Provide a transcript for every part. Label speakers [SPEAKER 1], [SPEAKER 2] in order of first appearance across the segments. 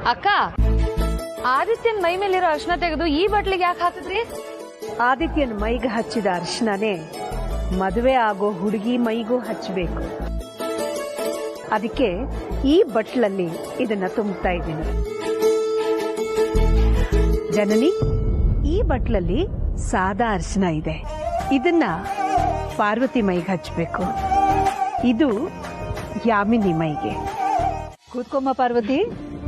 [SPEAKER 1] ಅಕ್ಕ, ಆದಿತ್ಯನ್ ಮೈ ಮೇಲಿರೋ ಅರ್ಶನ ತೆಗೆದು ಈ ಬಟ್ಲಿಗೆ ಯಾಕೆ ಹಾಕಿದ್ರಿ?
[SPEAKER 2] ಆದಿತ್ಯನ್ ಮೈಗೆ ಹಚ್ಚಿದ ಅರ್ಶನನೇ ಮದುವೆ ಆಗೋ ಹುಡುಗಿ ಮೈಗೂ ಹಚ್ಚಬೇಕು. ಅದಕ್ಕೆ ಈ ಬಟ್ಲಲ್ಲಿ ಇದನ್ನ ತುಂಬುತ್ತಾ ಇದ್ದೀನಿ. ಜನನಿ, ಈ ಬಟ್ಲಲ್ಲಿ ಸಾದಾ ಅರ್ಶನ ಇದೆ. ಇದನ್ನ ಪಾರ್ವತಿ ಮೈಗೆ ಹಚ್ಚಬೇಕು. ಇದು ಯಾಮಿನಿ ಮೈಗೆ. ಕೂತ್ಕೊಮ್ಮ ಪಾರ್ವತಿ.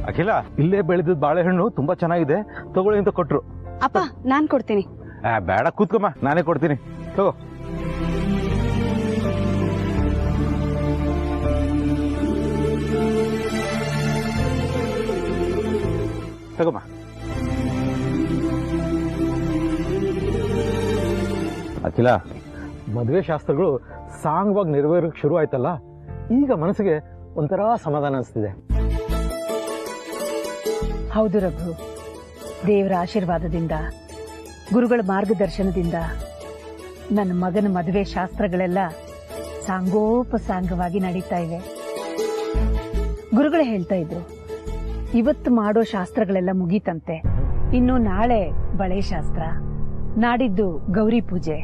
[SPEAKER 3] ಅಖಿಲ, ಇಲ್ಲೇ ಬೆಳೆದ ಬಾಳೆಹಣ್ಣು ತುಂಬಾ ಚೆನ್ನಾಗಿದೆ, ತಗೊಳ್ಳಿ ಅಂತ ಕೊಟ್ರು.
[SPEAKER 1] ಅಪ್ಪ, ನಾನ್ ಕೊಡ್ತೀನಿ.
[SPEAKER 3] ಬೇಡ, ಕೂತ್ಕೊಮ್ಮ, ನಾನೇ ಕೊಡ್ತೀನಿ, ತಗೋ. ತಗೋಮ್ಮ. ಅಖಿಲ, ಮದುವೆ ಶಾಸ್ತ್ರಗಳು ಸಾಂಗವಾಗಿ ನೆರವೇರಕ್ಕೆ ಶುರು ಆಯ್ತಲ್ಲ, ಈಗ ಮನಸ್ಸಿಗೆ ಒಂಥರ ಸಮಾಧಾನ ಅನಿಸ್ತಿದೆ.
[SPEAKER 2] ಹೌದು ರಘು, ದೇವರ ಆಶೀರ್ವಾದದಿಂದ, ಗುರುಗಳ ಮಾರ್ಗದರ್ಶನದಿಂದ ನನ್ನ ಮಗನ ಮದುವೆ ಶಾಸ್ತ್ರಗಳೆಲ್ಲ ಸಾಂಗೋಪಸಾಂಗವಾಗಿ ನಡೀತಾ ಇವೆ. ಗುರುಗಳೇ ಹೇಳ್ತಾ ಇದ್ರು, ಇವತ್ತು ಮಾಡೋ ಶಾಸ್ತ್ರಗಳೆಲ್ಲ ಮುಗೀತಂತೆ. ಇನ್ನು ನಾಳೆ ಬಳೆ ಶಾಸ್ತ್ರ, ನಾಡಿದ್ದು ಗೌರಿ ಪೂಜೆ.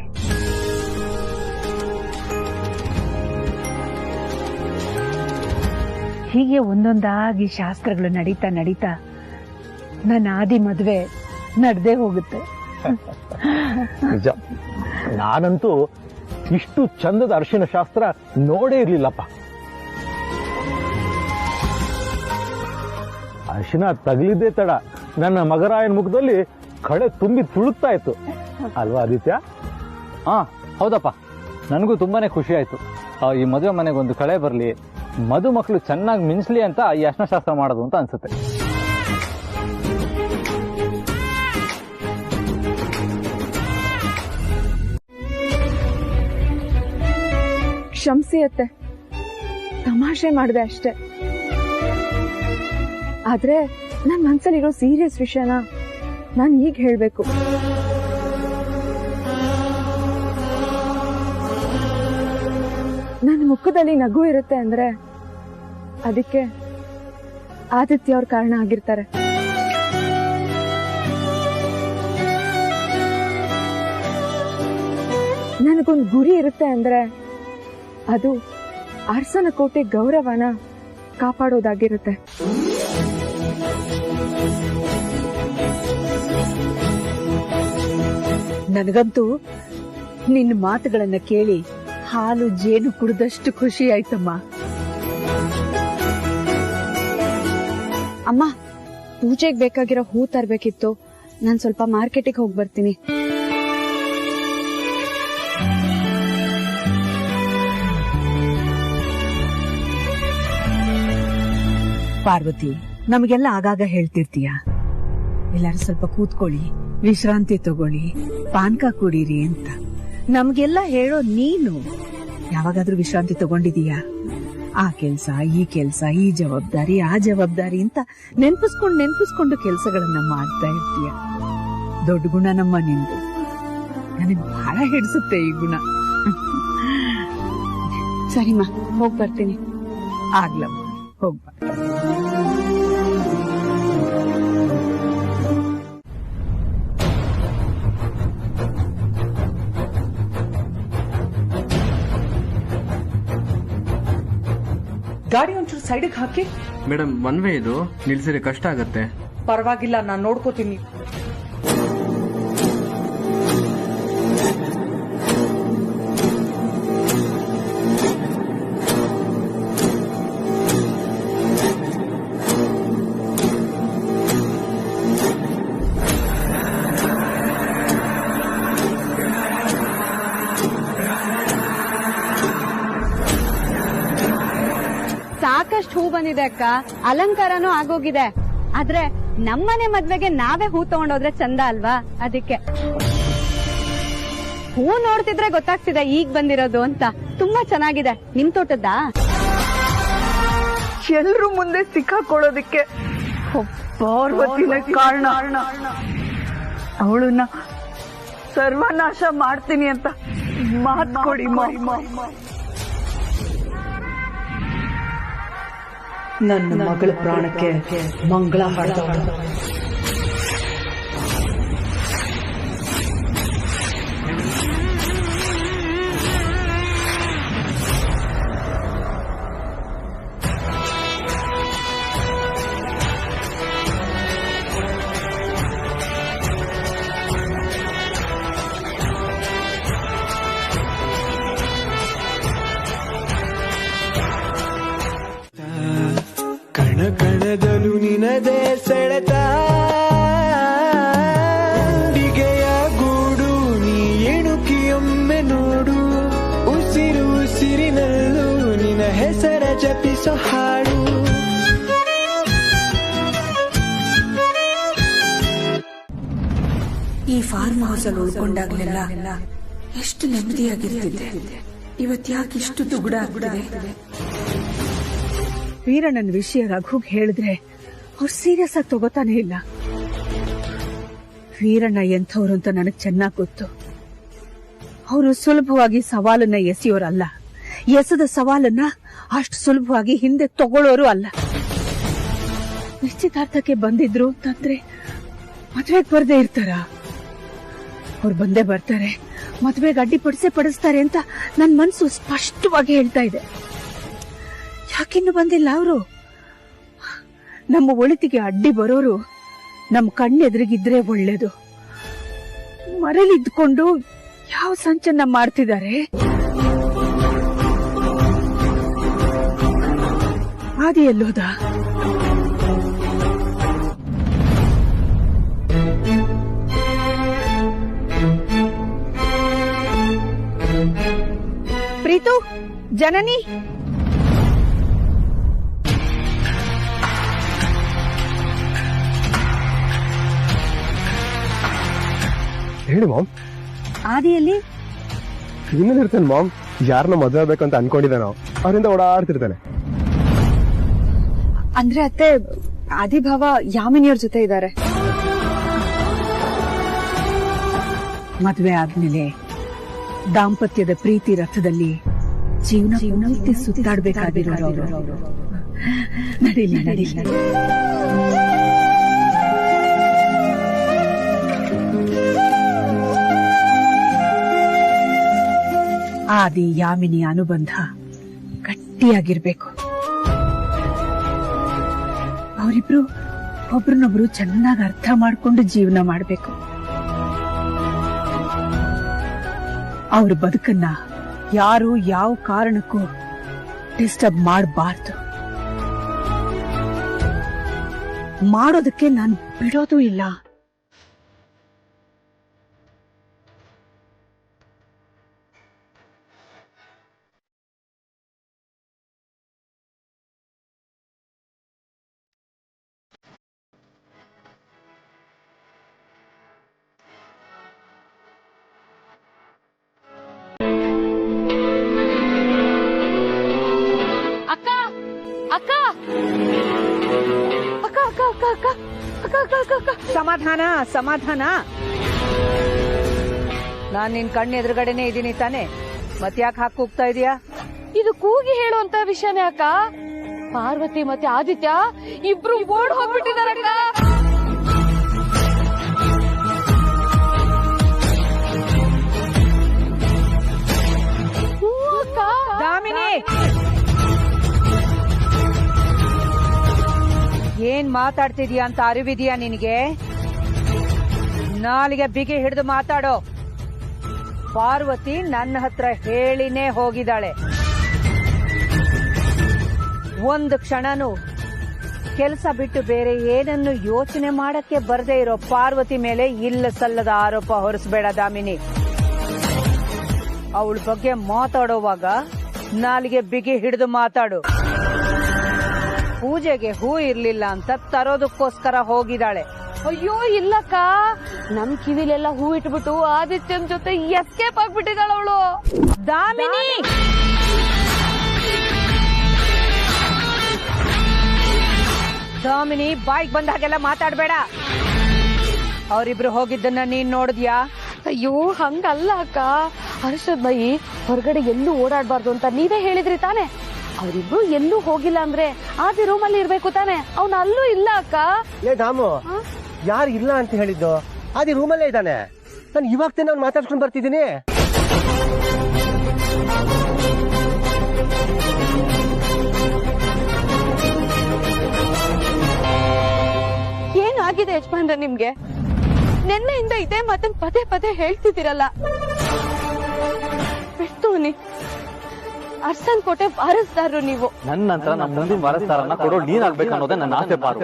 [SPEAKER 2] ಹೀಗೆ ಒಂದೊಂದಾಗಿ ಶಾಸ್ತ್ರಗಳು ನಡೀತಾ ನಡೀತಾ ನನ್ನ ಆದಿ ಮದುವೆ ನಡೆದೇ ಹೋಗುತ್ತೆ.
[SPEAKER 3] ನಿಜ, ನಾನಂತೂ ಇಷ್ಟು ಚಂದದ ಅರಿಶಿನ ಶಾಸ್ತ್ರ ನೋಡೇ ಇರ್ಲಿಲ್ಲಪ್ಪ. ಅರಿಶಿನ ತಗಲಿದ್ದೇ ತಡ ನನ್ನ ಮಗರಾಯನ ಮುಖದಲ್ಲಿ ಕಳೆ ತುಂಬಿ ತುಳುಕ್ತಾ ಇತ್ತು ಅಲ್ವಾ ಆದಿತ್ಯ?
[SPEAKER 4] ಹೌದಪ್ಪ, ನನಗೂ ತುಂಬಾನೇ ಖುಷಿ ಆಯ್ತು. ಈ ಮದುವೆ ಮನೆಗೆ ಒಂದು ಕಳೆ ಬರಲಿ, ಮಧುಮಕ್ಕಳು ಚೆನ್ನಾಗಿ ಮಿಂಚ್ಲಿ ಅಂತ ಈ ಅರಿಶಿನ ಶಾಸ್ತ್ರ ಮಾಡೋದು ಅಂತ ಅನ್ಸುತ್ತೆ.
[SPEAKER 5] ಕ್ಷಮಿಸಿ ಅತ್ತೆ, ತಮಾಷೆ ಮಾಡಿದೆ ಅಷ್ಟೆ. ಆದ್ರೆ ನನ್ನ ಮನ್ಸಲ್ಲಿರೋ ಸೀರಿಯಸ್ ವಿಷಯನ ನಾನು ಈಗ ಹೇಳ್ಬೇಕು. ನನ್ನ ಮುಖದಲ್ಲಿ ನಗು ಇರುತ್ತೆ ಅಂದ್ರೆ ಅದಕ್ಕೆ ಆದಿತ್ಯ ಅವ್ರ ಕಾರಣ ಆಗಿರ್ತಾರೆ. ನನಗೊಂದು ಗುರಿ ಇರುತ್ತೆ ಅಂದ್ರೆ ಅದು ಅರಸನ ಕೋಟೆ ಗೌರವನ ಕಾಪಾಡೋದಾಗಿರುತ್ತೆ.
[SPEAKER 2] ನನಗಂತೂ ನಿನ್ನ ಮಾತುಗಳನ್ನ ಕೇಳಿ ಹಾಲು ಜೇನು ಕುಡಿದಷ್ಟು ಖುಷಿ ಆಯ್ತಮ್ಮ.
[SPEAKER 5] ಅಮ್ಮ, ಪೂಜೆಗೆ ಬೇಕಾಗಿರೋ ಹೂ ತರ್ಬೇಕಿತ್ತು. ನಾನ್ ಸ್ವಲ್ಪ ಮಾರ್ಕೆಟಿಗೆ ಹೋಗಿ ಬರ್ತೀನಿ.
[SPEAKER 2] ಪಾರ್ವತಿ, ನಮಗೆಲ್ಲ ಆಗಾಗ ಹೇಳ್ತಿರ್ತೀಯ, ಎಲ್ಲಾರು ಸ್ವಲ್ಪ ಕೂತ್ಕೊಳ್ಳಿ, ವಿಶ್ರಾಂತಿ ತಗೊಳ್ಳಿ, ಪಾನಕ ಕುಡೀರಿ ಅಂತ. ನಮ್ಗೆಲ್ಲ ಹೇಳೋ ನೀನು ಯಾವಾಗಾದ್ರೂ ವಿಶ್ರಾಂತಿ ತಗೊಂಡಿದೀಯಾ? ಆ ಕೆಲ್ಸ, ಈ ಕೆಲ್ಸ, ಈ ಜವಾಬ್ದಾರಿ, ಆ ಜವಾಬ್ದಾರಿ ಅಂತ ನೆನ್ಪಿಸ್ಕೊಂಡು ಕೆಲ್ಸಗಳನ್ನ ಮಾಡ್ತಾ ಇರ್ತೀಯ. ದೊಡ್ಡ ಗುಣ ನಮ್ಮ ನಿಂದು. ನನಗ್ ಬಹಳ ಹಿಡಿಸುತ್ತೆ ಈ ಗುಣ.
[SPEAKER 5] ಸರಿಮಾ, ಹೋಗ್ ಬರ್ತೀನಿ.
[SPEAKER 2] ಆಗ್ಲಮ್ಮ, ಹೋಗ್ಬಾ.
[SPEAKER 6] ಗಾಡಿ ಒಂಚೂರು ಸೈಡಿಗೆ ಹಾಕಿ.
[SPEAKER 7] ಮೇಡಮ್, ಒನ್ ವೇ ಇದು, ನಿಲ್ಸಿದ್ರೆ ಕಷ್ಟ ಆಗತ್ತೆ.
[SPEAKER 6] ಪರವಾಗಿಲ್ಲ, ನಾನು ನೋಡ್ಕೋತೀನಿ.
[SPEAKER 1] ಸಾಕಷ್ಟು ಹೂ ಬಂದಿದೆ ಅಕ್ಕ, ಅಲಂಕಾರನೂ ಆಗೋಗಿದೆ. ಆದ್ರೆ ನಮ್ಮನೆ ಮದ್ವೆಗೆ ನಾವೇ ಹೂ ತಗೊಂಡೋದ್ರೆ ಚಂದ ಅಲ್ವಾ? ಅದಕ್ಕೆ ಹೂ ನೋಡ್ತಿದ್ರೆ ಗೊತ್ತಾಗ್ತಿದೆ ಈಗ ಬಂದಿರೋದು ಅಂತ. ತುಂಬಾ ಚೆನ್ನಾಗಿದೆ. ನಿಮ್ ತೋಟದ್ದಾ?
[SPEAKER 2] ಎಲ್ರು ಮುಂದೆ ಸಿಕ್ಕಾಕೊಳ್ಳೋದಿಕ್ಕೆ ಪಾರ್ವತಿನೇ ಕಾರಣ. ಅವಳನ್ನ ಸರ್ವನಾಶ ಮಾಡ್ತೀನಿ ಅಂತ ಮಾತ್ ಕೊಡಿ.
[SPEAKER 6] ನನ್ನ ಮಗಳ ಪ್ರಾಣಕ್ಕೆ ಮಂಗಳ ಹಾಡ್ದವಳು.
[SPEAKER 8] ಕಣಕಣದಲು ನಿನದೇ ಸೆಳೆತ, ಉಂಡಿಗೆಯ ಗೂಡು ನೀ ಎಣುಕಿಯೊಮ್ಮೆ ನೋಡು, ಉಸಿರು ಉಸಿರಿನಲ್ಲೂ ನಿನ ಹೆಸರ ಜಪಿಸೋ ಹಾಡು.
[SPEAKER 9] ಈ ಫಾರ್ಮ್ ಹೌಸ್ ಅಲ್ಲಿ ಉಳ್ಕೊಂಡಾಗ್ಲೆಲ್ಲ ಎಷ್ಟು ನೆಮ್ಮದಿಯಾಗಿರ್ತಿದ್ದೆ. ಇವತ್ ಯಾಕೆ ಇಷ್ಟು ದುಗುಡ ಆಗ್ಬಿಟ್ಟಿದೆ?
[SPEAKER 2] ವೀರಣ್ಣನ ವಿಷಯ ರಘುಗ್ ಹೇಳಿದ್ರೆ ಅವ್ರು ಸೀರಿಯಸ್ ಆಗಿ ತಗೋತಾನೆ ಇಲ್ಲ. ವೀರಣ್ಣ ಎಂಥವ್ರು ಅಂತ ನನಗ್ ಚೆನ್ನಾಗ್ ಗೊತ್ತು. ಅವರು ಸುಲಭವಾಗಿ ಸವಾಲನ್ನ ಎಸೆಯೋರಲ್ಲ, ಎಸೆದ ಸವಾಲನ್ನ ಅಷ್ಟು ಸುಲಭವಾಗಿ ಹಿಂದೆ ತಗೊಳ್ಳೋರು ಅಲ್ಲ. ನಿಶ್ಚಿತಾರ್ಥಕ್ಕೆ ಬಂದಿದ್ರು ಅಂತಂದ್ರೆ ಮದ್ವೆಗ್ ಬರ್ದೇ ಇರ್ತಾರ? ಅವ್ರು ಬಂದೇ ಬರ್ತಾರೆ, ಮದ್ವೆಗೆ ಅಡ್ಡಿಪಡಿಸೇ ಪಡಿಸ್ತಾರೆ ಅಂತ ನನ್ ಮನ್ಸು ಸ್ಪಷ್ಟವಾಗಿ ಹೇಳ್ತಾ ಇದೆ. ಯಾಕಿನ್ನು ಬಂದಿಲ್ಲ ಅವರು? ನಮ್ಮ ಒಳಿತಿಗೆ ಅಡ್ಡಿ ಬರೋರು ನಮ್ ಕಣ್ಣೆದುರಿಗಿದ್ರೆ ಒಳ್ಳೇದು. ಮರಳಿದ್ಕೊಂಡು ಯಾವ ಸಂಚನ್ನ ಮಾಡ್ತಿದ್ದಾರೆ? ಆದಿ ಎಲ್ಲೋದ? ಪ್ರೀತು, ಜನನಿ,
[SPEAKER 3] ಹೇಳಿ ಮಾಮ್.
[SPEAKER 2] ಆದಿಯಲ್ಲಿ
[SPEAKER 3] ಇನ್ನೇನಿರ್ತೇನೆ ಮಾಮ್, ಯಾರನ್ನ ಮದುವೆ ಆಗ್ಬೇಕಂತ ಅನ್ಕೊಂಡಿದ್ದಾನೋ ಅವರಿಂದ ಓಡಾಡ್ತಿರ್ತಾನೆ.
[SPEAKER 5] ಅಂದ್ರೆ ಅತ್ತೆ, ಆದಿಭಾವ ಯಾಮಿನಿಯವ್ರ ಜೊತೆ ಇದ್ದಾರೆ.
[SPEAKER 2] ಮದ್ವೆ ಆದ್ಮೇಲೆ ದಾಂಪತ್ಯದ ಪ್ರೀತಿ ರಥದಲ್ಲಿ ಜೀವನ ಪೂರ್ತಿ ಸುತ್ತಾಡ್ಬೇಕಾಗಿರೋರು. ನಡೀಲಿ ನಡೀಲಿ. ಆದಿ ಯಾಮಿನಿ ಅನುಬಂಧ ಗಟ್ಟಿಯಾಗಿರ್ಬೇಕು. ಅವರಿಬ್ರು ಒಬ್ರನ್ನೊಬ್ರು ಚೆನ್ನಾಗಿ ಅರ್ಥ ಮಾಡ್ಕೊಂಡು ಜೀವನ ಮಾಡ್ಬೇಕು. ಅವ್ರ ಬದುಕನ್ನ ಯಾರು ಯಾವ ಕಾರಣಕ್ಕೂ ಡಿಸ್ಟರ್ಬ್ ಮಾಡಬಾರ್ದು. ಮಾಡೋದಕ್ಕೆ ನಾನು ಬಿಡೋದು ಇಲ್ಲ.
[SPEAKER 5] ಅಕ್ಕ ಅಕ್ಕ ಅಕ್ಕ ಅಕ್ಕ ಅಕ್ಕ ಅಕ್ಕ ಅಕ್ಕ ಅಕ್ಕ ಅಕ್ಕ ಅಕ್ಕ
[SPEAKER 2] ಸಮಾಧಾನ ಸಮಾಧಾನ. ನಾನ್ ನಿನ್ ಕಣ್ಣು ಎದುರುಗಡೆನೆ ಇದೀನಿ ತಾನೆ, ಮತ್ಯಾಕ್ ಹಾಕಿ ಹೋಗ್ತಾ ಇದೀಯಾ?
[SPEAKER 5] ಇದು ಕೂಗಿ ಹೇಳುವಂತ ವಿಷಯನೇ ಅಕ್ಕ. ಪಾರ್ವತಿ ಮತ್ತೆ ಆದಿತ್ಯ ಇಬ್ರು ಓಡ್ ಹೋಗ್ಬಿಟ್ಟಿದಾರಕ್ಕ.
[SPEAKER 2] ದಾಮಿನಿ, ಏನ್ ಮಾತಾಡ್ತಿದ್ಯಾ ಅಂತ ಅರಿವಿದ್ಯಾ ನಿನಗೆ? ನಾಲಿಗೆ ಬಿಗಿ ಹಿಡಿದು ಮಾತಾಡೋ. ಪಾರ್ವತಿ ನನ್ನ ಹತ್ರ ಹೇಳಿನೇ ಹೋಗಿದ್ದಾಳೆ. ಒಂದು ಕ್ಷಣನೂ ಕೆಲಸ ಬಿಟ್ಟು ಬೇರೆ ಏನನ್ನು ಯೋಚನೆ ಮಾಡಕ್ಕೆ ಬರ್ದೇ ಇರೋ ಪಾರ್ವತಿ ಮೇಲೆ ಇಲ್ಲ ಸಲ್ಲದ ಆರೋಪ ಹೊರಿಸಬೇಡ ದಾಮಿನಿ. ಅವಳ ಬಗ್ಗೆ ಮಾತಾಡೋವಾಗ ನಾಲಿಗೆ ಬಿಗಿ ಹಿಡಿದು ಮಾತಾಡು. ಪೂಜೆಗೆ ಹೂ ಇರ್ಲಿಲ್ಲ ಅಂತ ತರೋದಕ್ಕೋಸ್ಕರ ಹೋಗಿದ್ದಾಳೆ.
[SPEAKER 5] ಅಯ್ಯೋ ಇಲ್ಲಕ್ಕ, ನಮ್ ಕಿವಿಲೆಲ್ಲ ಹೂ ಇಟ್ಬಿಟ್ಟು ಆದಿತ್ಯನ್ ಜೊತೆ ಎಸ್ಕೇಪ್ ಆಗ್ಬಿಟ್ಟಿದ್ದಾಳ ಅವಳು.
[SPEAKER 2] ದಾಮಿನಿ, ದಾಮಿನಿ, ಬಾಯ್ಗೆ ಬಂದ ಹಾಗೆಲ್ಲ ಮಾತಾಡ್ಬೇಡ. ಅವರಿಬ್ರು ಹೋಗಿದ್ದನ್ನ ನೀನ್ ನೋಡಿದ್ಯಾ?
[SPEAKER 5] ಅಯ್ಯೋ ಹಂಗಲ್ಲ ಅಕ್ಕ, ಹರ್ಷದ್ ಬೈ ಹೊರಗಡೆ ಎಲ್ಲೂ ಓಡಾಡ್ಬಾರ್ದು ಅಂತ ನೀವೇ ಹೇಳಿದ್ರಿ ತಾನೆ. ಅವರಿಬ್ರು ಎಲ್ಲೂ ಹೋಗಿಲ್ಲ ಅಂದ್ರೆ ಆದಿ ರೂಮಲ್ಲಿ ಇರ್ಬೇಕು ತಾನೆ. ಅವ್ನ ಅಲ್ಲೂ ಇಲ್ಲ ಅಕ್ಕ.
[SPEAKER 10] ಏ ದಾಮು, ಯಾರು ಇಲ್ಲ ಅಂತ ಹೇಳಿದ್ದು? ಆದಿ ರೂಮಲ್ಲೇ ಇದ್ದಾನೆ. ನಾನು ಇವಾಗ ತಾನೆ ಅವ್ನು ಮಾತಾಡ್ಸ್ಕೊಂಡ್ ಬರ್ತಿದ್ದೀನಿ.
[SPEAKER 5] ಏನಾಗಿದೆ ಯಜಮಾನ್ರ ನಿಮ್ಗೆ? ನಿನ್ನೆಯಿಂದ ಇದೇ ಮಾತನ್ ಪದೇ ಪದೇ ಹೇಳ್ತಿದ್ದೀರಲ್ಲ. ಬಿಡ್ತೋನಿ, ಅರ್ಸನ್ ಕೋಟೆ ವಾರಸ್ದಾರರು ನೀವು.
[SPEAKER 4] ನನ್ನ ನಂತರ ನಮ್ಮ ಮುಂದಿನ ವಾರಸ್ದಾರನ್ನ ಕೊಡೋಳು ನೀನಾಗ್ಬೇಕು ಅನ್ನೋದೇ ನನ್ನ ಆಸೆ. ಪಾರು,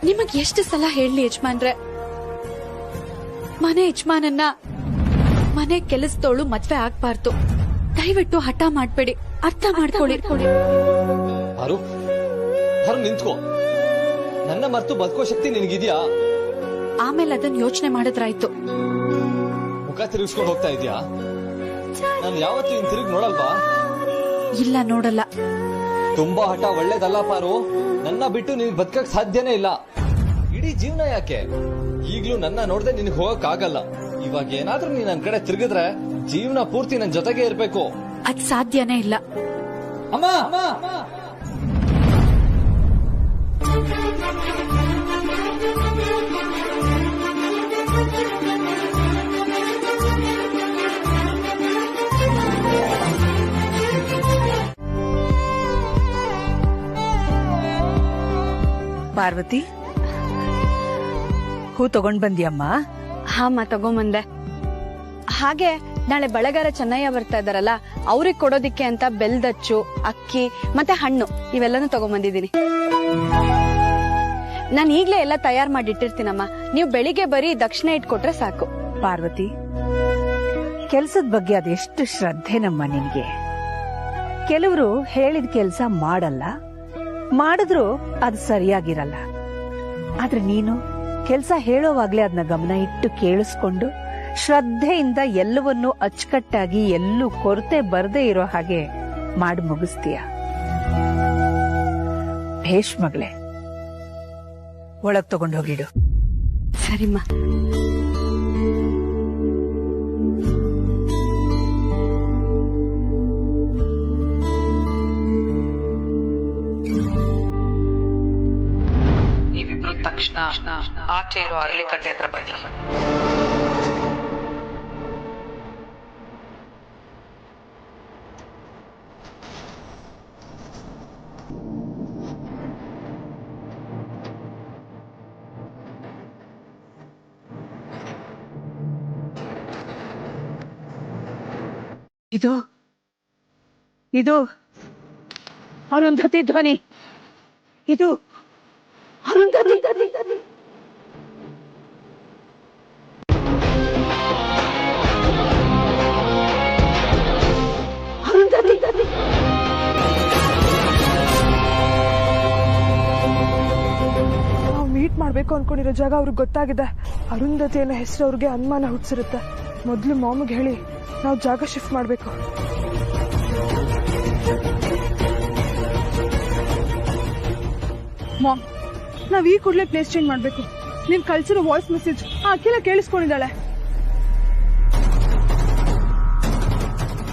[SPEAKER 11] ನಿಮಗ್ ಎಷ್ಟು ಸಲ ಹೇಳಿ ಯಜಮಾನ್ರೆ, ಮನೆ ಯಜಮಾನನ್ನ ಮನೆ ಕೆಲಸದೋಳು ಮದ್ವೆ ಆಗ್ಬಾರ್ದು. ದಯವಿಟ್ಟು ಹಠ ಮಾಡ್ಬೇಡಿ, ಅರ್ಥ ಮಾಡ್ಕೊಳ್ಳಿ.
[SPEAKER 12] ಪಾರು, ನಿಂತ್ಕೋ. ನನ್ನ ಮರ್ತು ಬದುಕೋ ಶಕ್ತಿ ನಿನಗಿದ್ಯಾ?
[SPEAKER 11] ಆಮೇಲೆ ಅದನ್ನ ಯೋಚನೆ ಮಾಡಿದ್ರಾಯ್ತು.
[SPEAKER 12] ಮುಖ ತಿರುಗಿಸ್ಕೊಂಡು ಹೋಗ್ತಾ ಇದೀಯಾ? ನಾನು ಯಾವತ್ತೂ ಇನ್ ತಿರುಗಿ ನೋಡಲ್ವಾ?
[SPEAKER 11] ಇಲ್ಲ, ನೋಡಲ್ಲ.
[SPEAKER 12] ತುಂಬಾ ಹಠ ಒಳ್ಳೇದಲ್ಲ ಪಾರು. ನನ್ನ ಬಿಟ್ಟು ನಿನಗೆ ಬದುಕಕ್ ಸಾಧ್ಯನೇ ಇಲ್ಲ. ಇಡೀ ಜೀವನ ಯಾಕೆ? ಈಗ್ಲೂ ನನ್ನ ನೋಡ್ದೆ ನಿನಗೆ ಹೋಗಕ್ ಆಗಲ್ಲ. ಇವಾಗ ಏನಾದ್ರೂ ನೀನ್ ನನ್ ಕಡೆ ತಿರುಗಿದ್ರೆ ಜೀವನ ಪೂರ್ತಿ ನನ್ ಜೊತೆಗೆ ಇರ್ಬೇಕು.
[SPEAKER 11] ಅದ್ ಸಾಧ್ಯನೇ ಇಲ್ಲ.
[SPEAKER 12] ಅಮ್ಮ,
[SPEAKER 2] ಪಾರ್ವತಿ, ಹೂ ತಗೊಂಡ್ ಬಂದಿಯಮ್ಮ?
[SPEAKER 1] ಹಾಮ್ಮ, ತಗೊಂಬಂದೆ. ಹಾಗೆ ನಾಳೆ ಬಳಗಾರ ಚೆನ್ನಯ್ಯ ಬರ್ತಾ ಇದಾರಲ್ಲ, ಅವ್ರಿಗೆ ಕೊಡೋದಿಕ್ಕೆ ಅಂತ ಬೆಲ್ದಚ್ಚು, ಅಕ್ಕಿ ಮತ್ತೆ ಹಣ್ಣು ಇವೆಲ್ಲನೂ ತಗೊಂಬಂದಿದ್ದೀನಿ. ನಾನು ಈಗ್ಲೇ ಎಲ್ಲ ತಯಾರು ಮಾಡಿಟ್ಟಿರ್ತೀನಮ್ಮ. ನೀವು ಬೆಳಿಗ್ಗೆ ಬರೀ ದಕ್ಷಿಣ ಇಟ್ಕೊಟ್ರೆ ಸಾಕು.
[SPEAKER 2] ಪಾರ್ವತಿ, ಕೆಲ್ಸದ ಬಗ್ಗೆ ಅದೆಷ್ಟು ಶ್ರದ್ಧೆನಮ್ಮ ನಿನ್ಗೆ. ಕೆಲವರು ಹೇಳಿದ ಕೆಲ್ಸ ಮಾಡಲ್ಲ, ಮಾಡಿದ್ರು ಅದು ಸರಿಯಾಗಿರಲ್ಲ. ಆದ್ರೆ ನೀನು ಕೆಲ್ಸ ಹೇಳೋವಾಗ್ಲೇ ಅದನ್ನ ಗಮನ ಇಟ್ಟು ಕೇಳಿಸ್ಕೊಂಡು ಶ್ರದ್ಧೆಯಿಂದ ಎಲ್ಲವನ್ನೂ ಅಚ್ಚುಕಟ್ಟಾಗಿ ಎಲ್ಲೂ ಕೊರತೆ ಬರದೇ ಇರೋ ಹಾಗೆ ಮಾಡಿ ಮುಗಿಸ್ತೀಯ. ಭೇಷ್ ಮಗಳೇ, ಒಳಗ್ ತಗೊಂಡು ಹೋಗಿಡು.
[SPEAKER 1] ಸರಿಮ್ಮ.
[SPEAKER 6] ನೀವಿಬ್ರು ತಕ್ಷಣ ಆಚೆ ಇರೋ ಅರಳಿ ಕಟ್ಟೆ ಹತ್ರ ಬನ್ನಿ.
[SPEAKER 2] ಇದು ಇದು ಅರುಂಧತಿ ಧ್ವನಿ. ಇದು ಅರುಂಧತಿ.
[SPEAKER 13] ನಾವು ಮೀಟ್ ಮಾಡ್ಬೇಕು ಅನ್ಕೊಂಡಿರೋ ಜಾಗ ಅವ್ರಿಗೆ ಗೊತ್ತಾಗಿದೆ. ಅರುಂಧತಿ ಅನ್ನೋ ಹೆಸರು ಅವ್ರಿಗೆ ಅನುಮಾನ ಹುಟ್ಟಿಸಿರುತ್ತೆ. ಮೊದ್ಲು ಮಾಮಿಗೆ ಹೇಳಿ ನಾವು ಜಾಗ ಶಿಫ್ಟ್ ಮಾಡ್ಬೇಕು. ಮಾಮ್, ನಾವ್ ಈ ಕೂಡಲೇ ಪ್ಲೇಸ್ ಚೇಂಜ್ ಮಾಡ್ಬೇಕು. ನೀವ್ ಕಳ್ಸಿರೋ ವಾಯ್ಸ್ ಮೆಸೇಜ್ ಆ ಅಖಿಲ ಕೇಳಿಸ್ಕೊಂಡಿದ್ದಾಳೆ.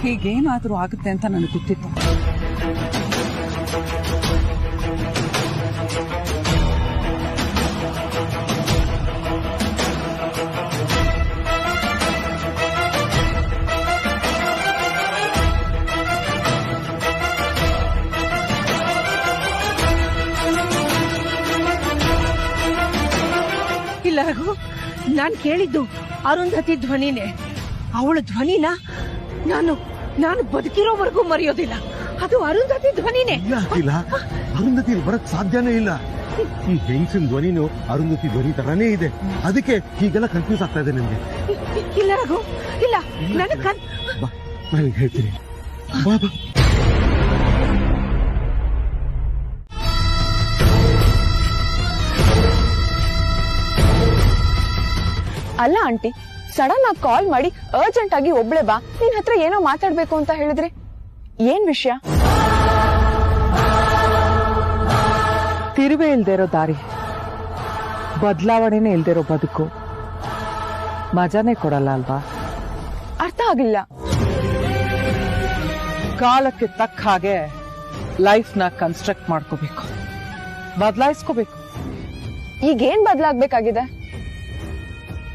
[SPEAKER 6] ಹೀಗೇನಾದ್ರೂ ಆಗುತ್ತೆ ಅಂತ ನನಗೆ ಗೊತ್ತಿತ್ತು.
[SPEAKER 2] ಇಲ್ಲ ರಘು, ನಾನ್ ಕೇಳಿದ್ದು ಅರುಂಧತಿ ಧ್ವನಿನೇ. ಅವಳ ಧ್ವನಿನ ನಾನು ಬದುಕಿರೋವರೆಗೂ ಮರೆಯೋದಿಲ್ಲ. ಅದು ಅರುಂಧತಿ ಧ್ವನಿನೇ.
[SPEAKER 10] ಅರುಂಧತಿ ಬರಕ್ ಸಾಧ್ಯನೇ ಇಲ್ಲ. ಈ ಹೆಂಗಸಿನ ಧ್ವನಿನು ಅರುಂಧತಿ ಧ್ವನಿ ತರಾನೇ ಇದೆ. ಅದಕ್ಕೆ ಹೀಗೆಲ್ಲ ಕನ್ಫ್ಯೂಸ್ ಆಗ್ತಾ ಇದೆ ನಿಮ್ಗೆ.
[SPEAKER 2] ಇಲ್ಲ ರಘು, ಇಲ್ಲ,
[SPEAKER 10] ನಾನು ಹೇಳ್ತೀನಿ. ಬಾಬಾ
[SPEAKER 1] ಅಲ್ಲ ಆಂಟಿ, ಸಡನ್ ಆಗಿ ಕಾಲ್ ಮಾಡಿ ಅರ್ಜೆಂಟ್ ಆಗಿ ಒಬ್ಳೆ ಬಾ, ನಿನ್ ಹತ್ರ ಏನೋ ಮಾತಾಡ್ಬೇಕು ಅಂತ ಹೇಳಿದ್ರಿ. ಏನ್ ವಿಷಯ?
[SPEAKER 6] ತಿರುವೆ ಇಲ್ದೇ ಇರೋ ದಾರಿ, ಬದಲಾವಣೆನೇ ಇಲ್ದೇ ಇರೋ ಬದುಕು ಮಜಾನೇ ಕೊಡಲ್ಲ ಅಲ್ವಾ?
[SPEAKER 1] ಅರ್ಥ ಆಗಿಲ್ಲ.
[SPEAKER 6] ಕಾಲಕ್ಕೆ ತಕ್ಕ ಹಾಗೆ ಲೈಫ್ ನ ಕನ್ಸ್ಟ್ರಕ್ಟ್ ಮಾಡ್ಕೋಬೇಕು, ಬದಲಾಯಿಸ್ಕೋಬೇಕು.
[SPEAKER 1] ಈಗೇನ್ ಬದಲಾಗ್ಬೇಕಾಗಿದೆ?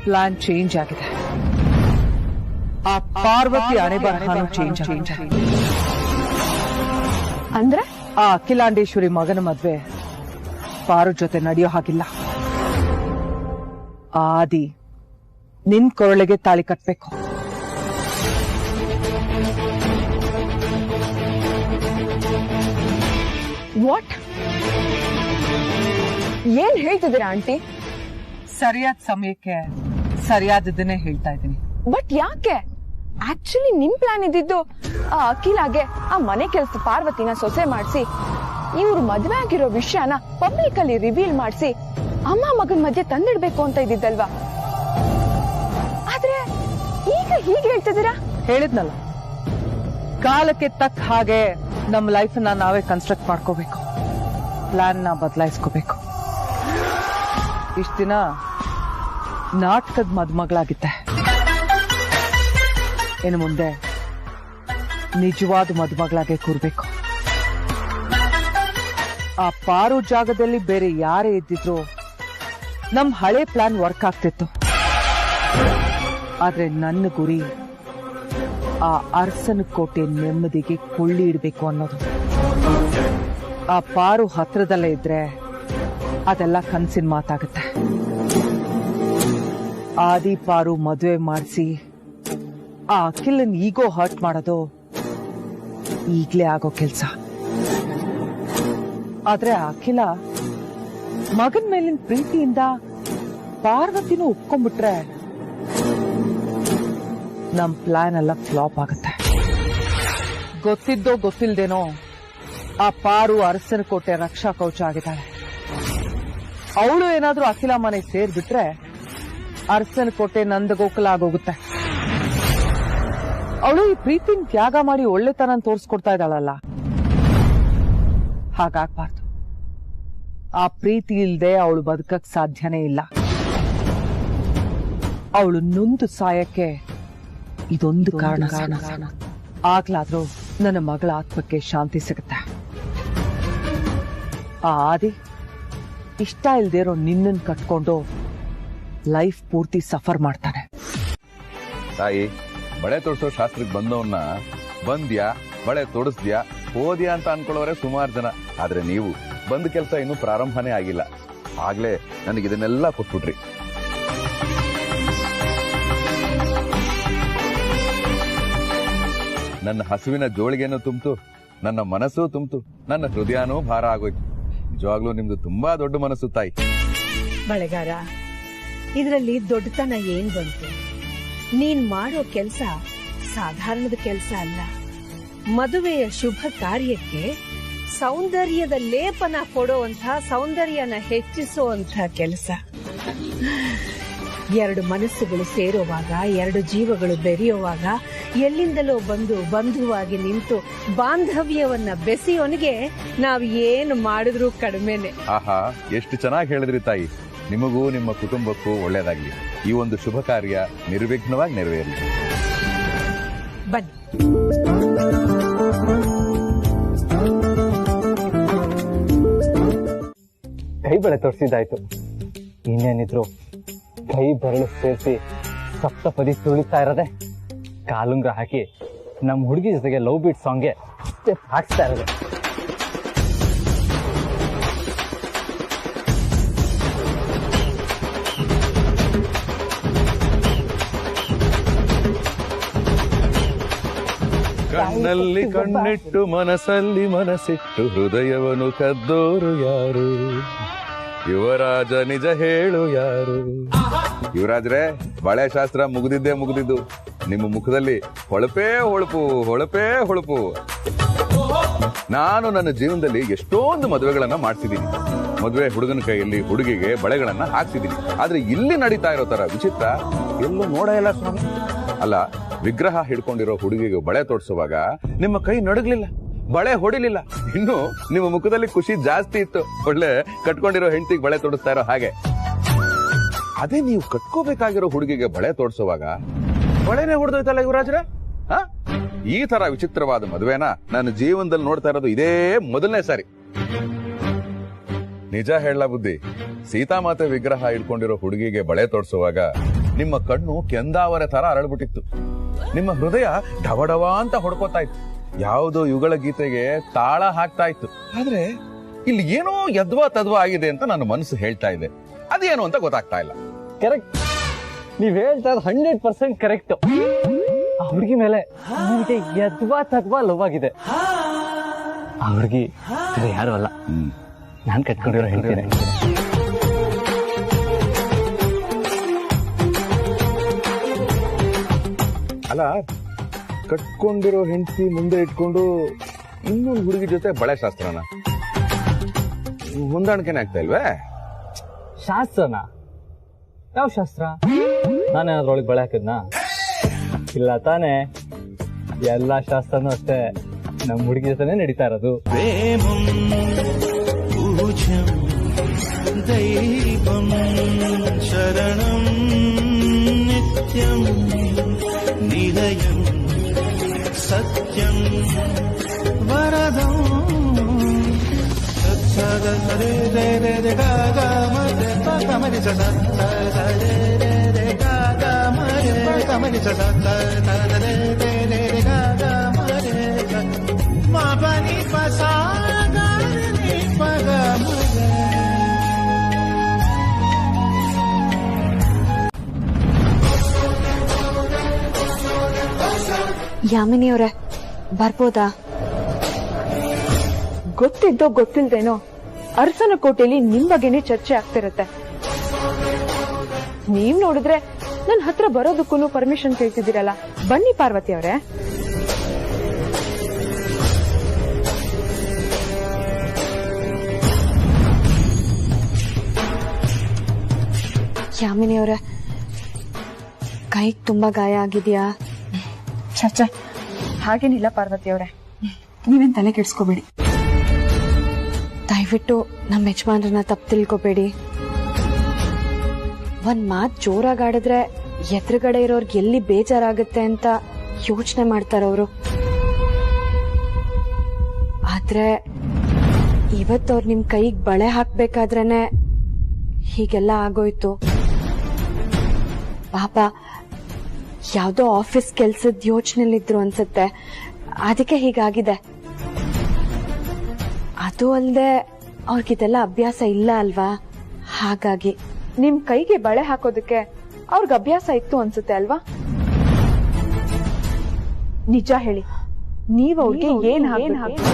[SPEAKER 6] ಪ್ಲಾನ್ ಚೇಂಜ್ ಆಗಿದೆ. ಆ ಪಾರ್ವತಿ ಅಣೆಬರಹನೂ ಚೇಂಜ್ ಆಗಿದೆ.
[SPEAKER 1] ಅಂದ್ರೆ
[SPEAKER 6] ಆ ಅಖಿಲಾಂಡೇಶ್ವರಿ ಮಗನ ಮದ್ವೆ ಪಾರು ಜೊತೆ ನಡೆಯೋ ಹಾಗಿಲ್ಲ. ಆದಿ ನಿನ್ ಕೊರಳಿಗೆ ತಾಳಿ ಕಟ್ಬೇಕು.
[SPEAKER 1] ವಾಟ್? ಏನ್ ಹೇಳ್ತಿದ್ದೀರಾ ಆಂಟಿ?
[SPEAKER 6] ಸರಿಯಾದ ಸಮಯಕ್ಕೆ ಸರಿಯಾದದನ್ನೇ ಹೇಳ್ತಾ ಇದ್ದೀನಿ.
[SPEAKER 1] ಬಟ್ ಯಾಕೆ? ಆಕ್ಚುಲಿ ನಿಮ್ ಪ್ಲಾನ್ ಇದ್ದಿದ್ದು ಆ ಅಖಿಲಾಗೆ ಆ ಮನೆ ಕೆಲಸ ಪಾರ್ವತಿನ ಸೊಸೆ ಮಾಡಿಸಿ ಇವ್ರು ಮದ್ವೆ ಆಗಿರೋ ವಿಷಯನ ಪಬ್ಲಿಕ್ ಅಲ್ಲಿ ರಿವೀಲ್ ಮಾಡಿಸಿ ಅಮ್ಮ ಮಗನ್ ಮಧ್ಯೆ ತಂದಿಡ್ಬೇಕು ಅಂತ ಇದ್ದಿದ್ದಲ್ವಾ? ಆದ್ರೆ ಈಗ ಹೀಗೆ ಹೇಳ್ತಿದ್ದೀರಾ?
[SPEAKER 6] ಹೇಳಿದ್ನಲ್ಲ, ಕಾಲಕ್ಕೆ ತಕ್ಕ ಹಾಗೆ ನಮ್ ಲೈಫ್ ನಾವೇ ಕನ್ಸ್ಟ್ರಕ್ಟ್ ಮಾಡ್ಕೋಬೇಕು, ಪ್ಲಾನ್ ನ ಬದಲಾಯಿಸ್ಕೋಬೇಕು. ಇಷ್ಟ ದಿನ ನಾಟಕದ ಮದುಮಗಳಾಗಿದ್ದೆ, ಇನ್ನು ಮುಂದೆ ನಿಜವಾದ ಮದುಮಗಳಾಗೆ ಕೂರ್ಬೇಕು. ಆ ಪಾರು ಜಾಗದಲ್ಲಿ ಬೇರೆ ಯಾರೇ ಇದ್ದಿದ್ರು ನಮ್ ಹಳೆ ಪ್ಲಾನ್ ವರ್ಕ್ ಆಗ್ತಿತ್ತು. ಆದ್ರೆ ನನ್ನ ಗುರಿ ಆ ಅರಸನ ಕೋಟೆ ನೆಮ್ಮದಿಗೆ ಕೊಳ್ಳಿ ಇಡಬೇಕು ಅನ್ನೋದು. ಆ ಪಾರು ಹತ್ರದಲ್ಲೇ ಇದ್ರೆ ಅದೆಲ್ಲ ಕನ್ಸಿನ ಮಾತಾಗುತ್ತೆ. ಆದಿ ಪಾರು ಮದುವೆ ಮಾಡಿಸಿ ಆ ಅಖಿಲನ್ ಈಗೋ ಹರ್ಟ್ ಮಾಡೋದು ಈಗ್ಲೇ ಆಗೋ ಕೆಲ್ಸ. ಆದ್ರೆ ಆ ಅಖಿಲ ಮಗನ್ ಮೇಲಿನ ಪ್ರೀತಿಯಿಂದ ಪಾರ್ವತಿನೂ ಒಪ್ಕೊಂಡ್ಬಿಟ್ರೆ ನಮ್ ಪ್ಲಾನ್ ಎಲ್ಲ ಫ್ಲಾಪ್ ಆಗುತ್ತೆ. ಗೊತ್ತಿದ್ದೋ ಗೊತ್ತಿಲ್ದೇನೋ ಆ ಪಾರು ಅರಸನ ಕೋಟೆ ರಕ್ಷಾ ಕವಚ ಆಗಿದ್ದಾಳೆ. ಅವಳು ಏನಾದ್ರೂ ಅಖಿಲ ಮನೆ ಸೇರ್ಬಿಟ್ರೆ ಅರಸನ ಕೋಟೆ ನಂದಗೋಕುಲ ಆಗೋಗುತ್ತೆ. ಅವಳು ಈ ಪ್ರೀತಿನ ತ್ಯಾಗ ಮಾಡಿ ಒಳ್ಳೆತನ ತೋರಿಸ್ಕೊಡ್ತಾ ಇದ್ದಾಳಲ್ಲ, ಹಾಗಾಗ್ಬಾರ್ದು. ಆ ಪ್ರೀತಿ ಇಲ್ದೆ ಅವಳು ಬದುಕಕ್ ಸಾಧ್ಯನೇ ಇಲ್ಲ. ಅವಳು ನೊಂದು ಸಾಯಕ್ಕೆ ಇದೊಂದು ಕಾರಣ. ಆಗ್ಲಾದ್ರೂ ನನ್ನ ಮಗಳ ಆತ್ಮಕ್ಕೆ ಶಾಂತಿ ಸಿಗುತ್ತೆ. ಆ ಆದಿ ಇಷ್ಟ ಇಲ್ದೇ ಇರೋ ನಿನ್ನನ್ ಕಟ್ಕೊಂಡು ಲೈಫ್ ಪೂರ್ತಿ ಸಫರ್ ಮಾಡ್ತಾನೆ.
[SPEAKER 14] ತಾಯಿ, ಬಳೆ ತೊಡ್ಸೋ ಶಾಸ್ತ್ರಕ್ಕೆ ಬಂದವನ್ನ ಬಂದ್ಯಾ, ಬಳೆ ತೊಡಸ್ದ್ಯಾ, ಹೋದ್ಯಾ ಅಂತ ಅನ್ಕೊಳ್ಳೋರೆ ಸುಮಾರು ಜನ. ಆದ್ರೆ ನೀವು ಬಂದ ಕೆಲಸ ಇನ್ನೂ ಪ್ರಾರಂಭನೇ ಆಗಿಲ್ಲ, ಆಗ್ಲೇ ನನಗೆ ಇದನ್ನೆಲ್ಲ ಕೊಟ್ಬಿಟ್ರಿ. ನನ್ನ ಹಸುವಿನ ಜೋಳಿಗೆನೂ ತುಂಬ್ತು, ನನ್ನ ಮನಸ್ಸೂ ತುಂಬ್ತು, ನನ್ನ ಹೃದಯನೂ ಭಾರ ಆಗೋಯ್ತು. ನಿಜವಾಗ್ಲೂ ನಿಮ್ದು ತುಂಬಾ ದೊಡ್ಡ ಮನಸ್ಸು ತಾಯಿ.
[SPEAKER 2] ಬಳೆಗಾರ, ಇದರಲ್ಲಿ ದೊಡ್ಡತನ ಏನ್ ಬಂತು? ನೀನ್ ಮಾಡೋ ಕೆಲ್ಸ ಸಾಧಾರಣದ ಕೆಲ್ಸ ಅಲ್ಲ. ಮದುವೆಯ ಶುಭ ಕಾರ್ಯಕ್ಕೆ ಸೌಂದರ್ಯದ ಲೇಪನ ಕೊಡುವಂತ, ಸೌಂದರ್ಯನ ಹೆಚ್ಚಿಸುವಂತ ಕೆಲಸ. ಎರಡು ಮನಸ್ಸುಗಳು ಸೇರುವಾಗ, ಎರಡು ಜೀವಗಳು ಬೆರೆಯುವಾಗ, ಎಲ್ಲಿಂದಲೋ ಬಂದು ಬಂಧುವಾಗಿ ನಿಂತು ಬಾಂಧವ್ಯವನ್ನ ಬೆಸೆಯೋನಿಗೆ ನಾವ್ ಏನು ಮಾಡಿದ್ರೂ ಕಡಿಮೆನೆ.
[SPEAKER 14] ಆಹಾ, ಎಷ್ಟು ಚೆನ್ನಾಗಿ ಹೇಳಿದ್ರಿ ತಾಯಿ. ನಿಮಗೂ ನಿಮ್ಮ ಕುಟುಂಬಕ್ಕೂ ಒಳ್ಳೇದಾಗ್ಲಿ. ಈ ಒಂದು ಶುಭ ಕಾರ್ಯ ನಿರ್ವಿಘ್ನವಾಗಿ ನೆರವೇರಲಿ.
[SPEAKER 2] ಬನ್ನಿ.
[SPEAKER 4] ಕೈ ಬಳೆ ತೋರಿಸಿದ್ದಾಯ್ತು. ಇನ್ನೇನಿದ್ರು ಕೈ ಬೆರಳು ಸೇರಿಸಿ ಸಪ್ತಪದಿ ತುಳಿತಾ ಇರೋದೆ, ಕಾಲುಂಗ್ರ ಹಾಕಿ ನಮ್ಮ ಹುಡುಗಿ ಜೊತೆಗೆ ಲವ್ ಬೀಟ್ ಸಾಂಗ್ಗೆ ಸ್ಟೆಪ್ ಹಾಕ್ಸ್ತಾ ಇರೋದೆ.
[SPEAKER 14] ಕಣ್ಣಲ್ಲಿ ಕಣ್ಣಿಟ್ಟು ಮನಸ್ಸಲ್ಲಿ ಮನಸ್ಸಿಟ್ಟು ಹೃದಯವನ್ನು ಕದ್ದೋರು ಯಾರು? ಯುವರಾಜ ನಿಜ ಹೇಳು ಯಾರು? ಯುವರಾಜ್ರೆ, ಬಳೆ ಶಾಸ್ತ್ರ ಮುಗಿದಿದ್ದು. ನಿಮ್ಮ ಮುಖದಲ್ಲಿ ಹೊಳಪೇ ಹೊಳಪು, ಹೊಳಪೇ ಹೊಳಪು. ನಾನು ನನ್ನ ಜೀವನದಲ್ಲಿ ಎಷ್ಟೊಂದು ಮದುವೆಗಳನ್ನ ಮಾಡ್ಸಿದ್ದೀನಿ. ಮದುವೆ ಹುಡುಗನ ಕೈಯಲ್ಲಿ ಹುಡುಗಿಗೆ ಬಳೆಗಳನ್ನ ಹಾಕ್ಸಿದ್ದೀನಿ. ಆದ್ರೆ ಇಲ್ಲಿ ನಡೀತಾ ಇರೋ ತರ ವಿಚಿತ್ರ ಎಲ್ಲೂ ನೋಡ ಇಲ್ಲ ಸ್ವಾಮಿ. ಅಲ್ಲ, ವಿಗ್ರಹ ಹಿಡ್ಕೊಂಡಿರೋ ಹುಡುಗಿಗೆ ಬಳೆ ತೋರಿಸುವಾಗ ನಿಮ್ಮ ಕೈ ನಡಗ್ಲಿಲ್ಲ, ಬಳೆ ಹೊಡಿಲಿಲ್ಲ. ಇನ್ನು ನಿಮ್ಮ ಮುಖದಲ್ಲಿ ಖುಷಿ ಜಾಸ್ತಿ ಇತ್ತು. ಒಳ್ಳೆ ಕಟ್ಕೊಂಡಿರೋ ಹೆಂಡತಿಗೆ ಬಳೆ ತೋಡಿಸ್ತಾ ಇರೋ ಹಾಗೆ. ಅದೇ ನೀವು ಕಟ್ಕೋಬೇಕಾಗಿರೋ ಹುಡುಗಿಗೆ ಬಳೆ ತೋರಿಸುವಾಗ ಬಳೆನೇ ಹೊಡೆದೋಯ್ತಲ್ಲ ಯುವರಾಜ್ರೆ. ಈ ತರ ವಿಚಿತ್ರವಾದ ಮದುವೆನ ನನ್ನ ಜೀವನದಲ್ಲಿ ನೋಡ್ತಾ ಇರೋದು ಇದೇ ಮೊದಲನೇ ಸಾರಿ. ನಿಜ ಹೇಳಲ ಬುದ್ಧಿ, ಸೀತಾಮಾತೆ ವಿಗ್ರಹ ಹಿಡ್ಕೊಂಡಿರೋ ಹುಡುಗಿಗೆ ಬಳೆ ತೋರಿಸುವಾಗ ನಿಮ್ಮ ಕಣ್ಣು ಕೆಂದಾವರೆ ತರ ಅರಳ್ಬಿಟ್ಟಿತ್ತು. ನಿಮ್ಮ ಹೃದಯ ಡವಡವ ಅಂತ ಹೊಡ್ಕೋತಾ ಇತ್ತು. ಯಾವುದೋ ಯುಗಳ ಗೀತೆಗೆ ತಾಳ ಹಾಕ್ತಾ ಇತ್ತು. ಆದ್ರೆ ಇಲ್ಲಿ ಏನೋ ಯದ್ವಾ ತದ್ವಾ ಆಗಿದೆ ಅಂತ ನನ್ನ ಮನಸ್ಸು ಹೇಳ್ತಾ ಇದೆ. ಅದೇನು ಅಂತ ಗೊತ್ತಾಗ್ತಾ ಇಲ್ಲ.
[SPEAKER 4] ಕರೆಕ್ಟ್, ನೀವ್ ಹೇಳ್ತಾ ಇರೋದು 100% ಕರೆಕ್ಟ್. ಆ ಹುಡುಗಿ ಮೇಲೆ ನನಗೆ ಯದ್ವಾ ತದ್ವಾ ಲವ್ ಆಗಿದೆ. ಆ ಹುಡುಗಿ ಯಾರು ಅಲ್ಲ, ನಾನ್ ಕಟ್ಕೊಂಡಿರೋ ಹೇಳ್ತೀನಿ.
[SPEAKER 14] ಅಲ್ಲ, ಕಟ್ಕೊಂಡಿರೋ ಹೆಂಡತಿ ಮುಂದೆ ಇಟ್ಕೊಂಡು ಇನ್ನೊಂದು ಹುಡುಗಿ ಜೊತೆ ಬಳೆ ಶಾಸ್ತ್ರನ ಹೊಂದಾಣಿಕೆನೆ ಆಗ್ತಾ ಇಲ್ವೇ?
[SPEAKER 4] ಶಾಸ್ತ್ರನ? ಯಾವ ಶಾಸ್ತ್ರ? ನಾನೇನಾದ್ರೊಳಗೆ ಬಳೆ ಹಾಕಿದ್ನಾ? ಇಲ್ಲ ತಾನೇ. ಎಲ್ಲಾ ಶಾಸ್ತ್ರನೂ ಅಷ್ಟೇ ನಮ್ಮ ಹುಡುಗಿ ಜೊತೆನೆ ನಡೀತಾ ಇರೋದು.
[SPEAKER 8] ದೈವಂ ಶರಣಂ ನಿತ್ಯಂ ನಿಲಯಂ ಸತ್ಯಂ ವರದಂ ಸತ್ಸದ ಸರೆ ರೆ ರೆ ರೆ ಗ ಗ ಮ ರೆ ಪ ಗ ಮ ರಿ ಸ ಸ ರೆ ರೆ ರೆ ಗ ಗ ಮ ರೆ ಪ ಗ ಮ ರಿ ಸ ಸ ರೆ ರೆ ರೆ ಗ ಗ ಮ ರೆ ಮ ಪ ನಿ ಪ ಸ ಗ ನಿ ಪ ಗ ಮ ರೆ.
[SPEAKER 1] ಯಾಮಿನಿಯವರೇ, ಬರ್ಬೋದಾ? ಗೊತ್ತಿದ್ದೋ ಗೊತ್ತಿಲ್ದೇನೋ ಅರಸನ ಕೋಟೆಯಲ್ಲಿ ನಿಮ್ ಬಗ್ಗೆನೇ ಚರ್ಚೆ ಆಗ್ತಿರತ್ತೆ. ನೀವ್ ನೋಡಿದ್ರೆ ನನ್ ಹತ್ರ ಬರೋದಕ್ಕೂ ಪರ್ಮಿಷನ್ ಕೇಳ್ತಿದ್ದೀರಲ್ಲ. ಬನ್ನಿ ಪಾರ್ವತಿ ಅವರೇ. ಯಾಮಿನಿಯವರೇ, ಕೈಗೆ ತುಂಬಾ ಗಾಯ ಆಗಿದ್ಯಾ? ಚರ್ಚ ಹಾಗೇನಿಲ್ಲ ಪಾರ್ವತಿ ಅವರೇ, ನೀವೇನ್ ತಲೆ ಕೆಡ್ಸ್ಕೋಬೇಡಿ. ದಯವಿಟ್ಟು ನಮ್ಮ ಯಜಮಾನ್ರನ್ನ ತಪ್ಪು ತಿಳ್ಕೊಬೇಡಿ. ಒಂದ್ ಮಾತ್ ಜೋರಾಗಾಡಿದ್ರೆ ಎದುರುಗಡೆ ಇರೋರ್ಗೆ ಎಲ್ಲಿ ಬೇಜಾರಾಗುತ್ತೆ ಅಂತ ಯೋಚನೆ ಮಾಡ್ತಾರವ್ರು. ಆದ್ರೆ ಇವತ್ತವ್ರು ನಿಮ್ ಕೈಗೆ ಬಳೆ ಹಾಕ್ಬೇಕಾದ್ರೇನೆ ಹೀಗೆಲ್ಲ ಆಗೋಯ್ತು. ಪಾಪ ಯಾವ್ದೋ ಆಫೀಸ್ ಕೆಲ್ಸದ ಯೋಚನೆಲಿದ್ರು ಅನ್ಸುತ್ತೆ, ಅದಕ್ಕೆ ಹೀಗಾಗಿದೆ. ಅದು ಅಲ್ಲದೆ ಅವ್ರಿಗಿದೆಲ್ಲ ಅಭ್ಯಾಸ ಇಲ್ಲ ಅಲ್ವಾ, ಹಾಗಾಗಿ ನಿಮ್ ಕೈಗೆ ಬಳೆ ಹಾಕೋದಕ್ಕೆ ಅವ್ರಿಗೆ ಅಭ್ಯಾಸ ಇತ್ತು ಅನ್ಸುತ್ತೆ ಅಲ್ವಾ? ನಿಜ ಹೇಳಿ, ನೀವ್ ಅವ್ರಿಗೆ ಏನ್ ಹಾಕ್ಬೇಕು?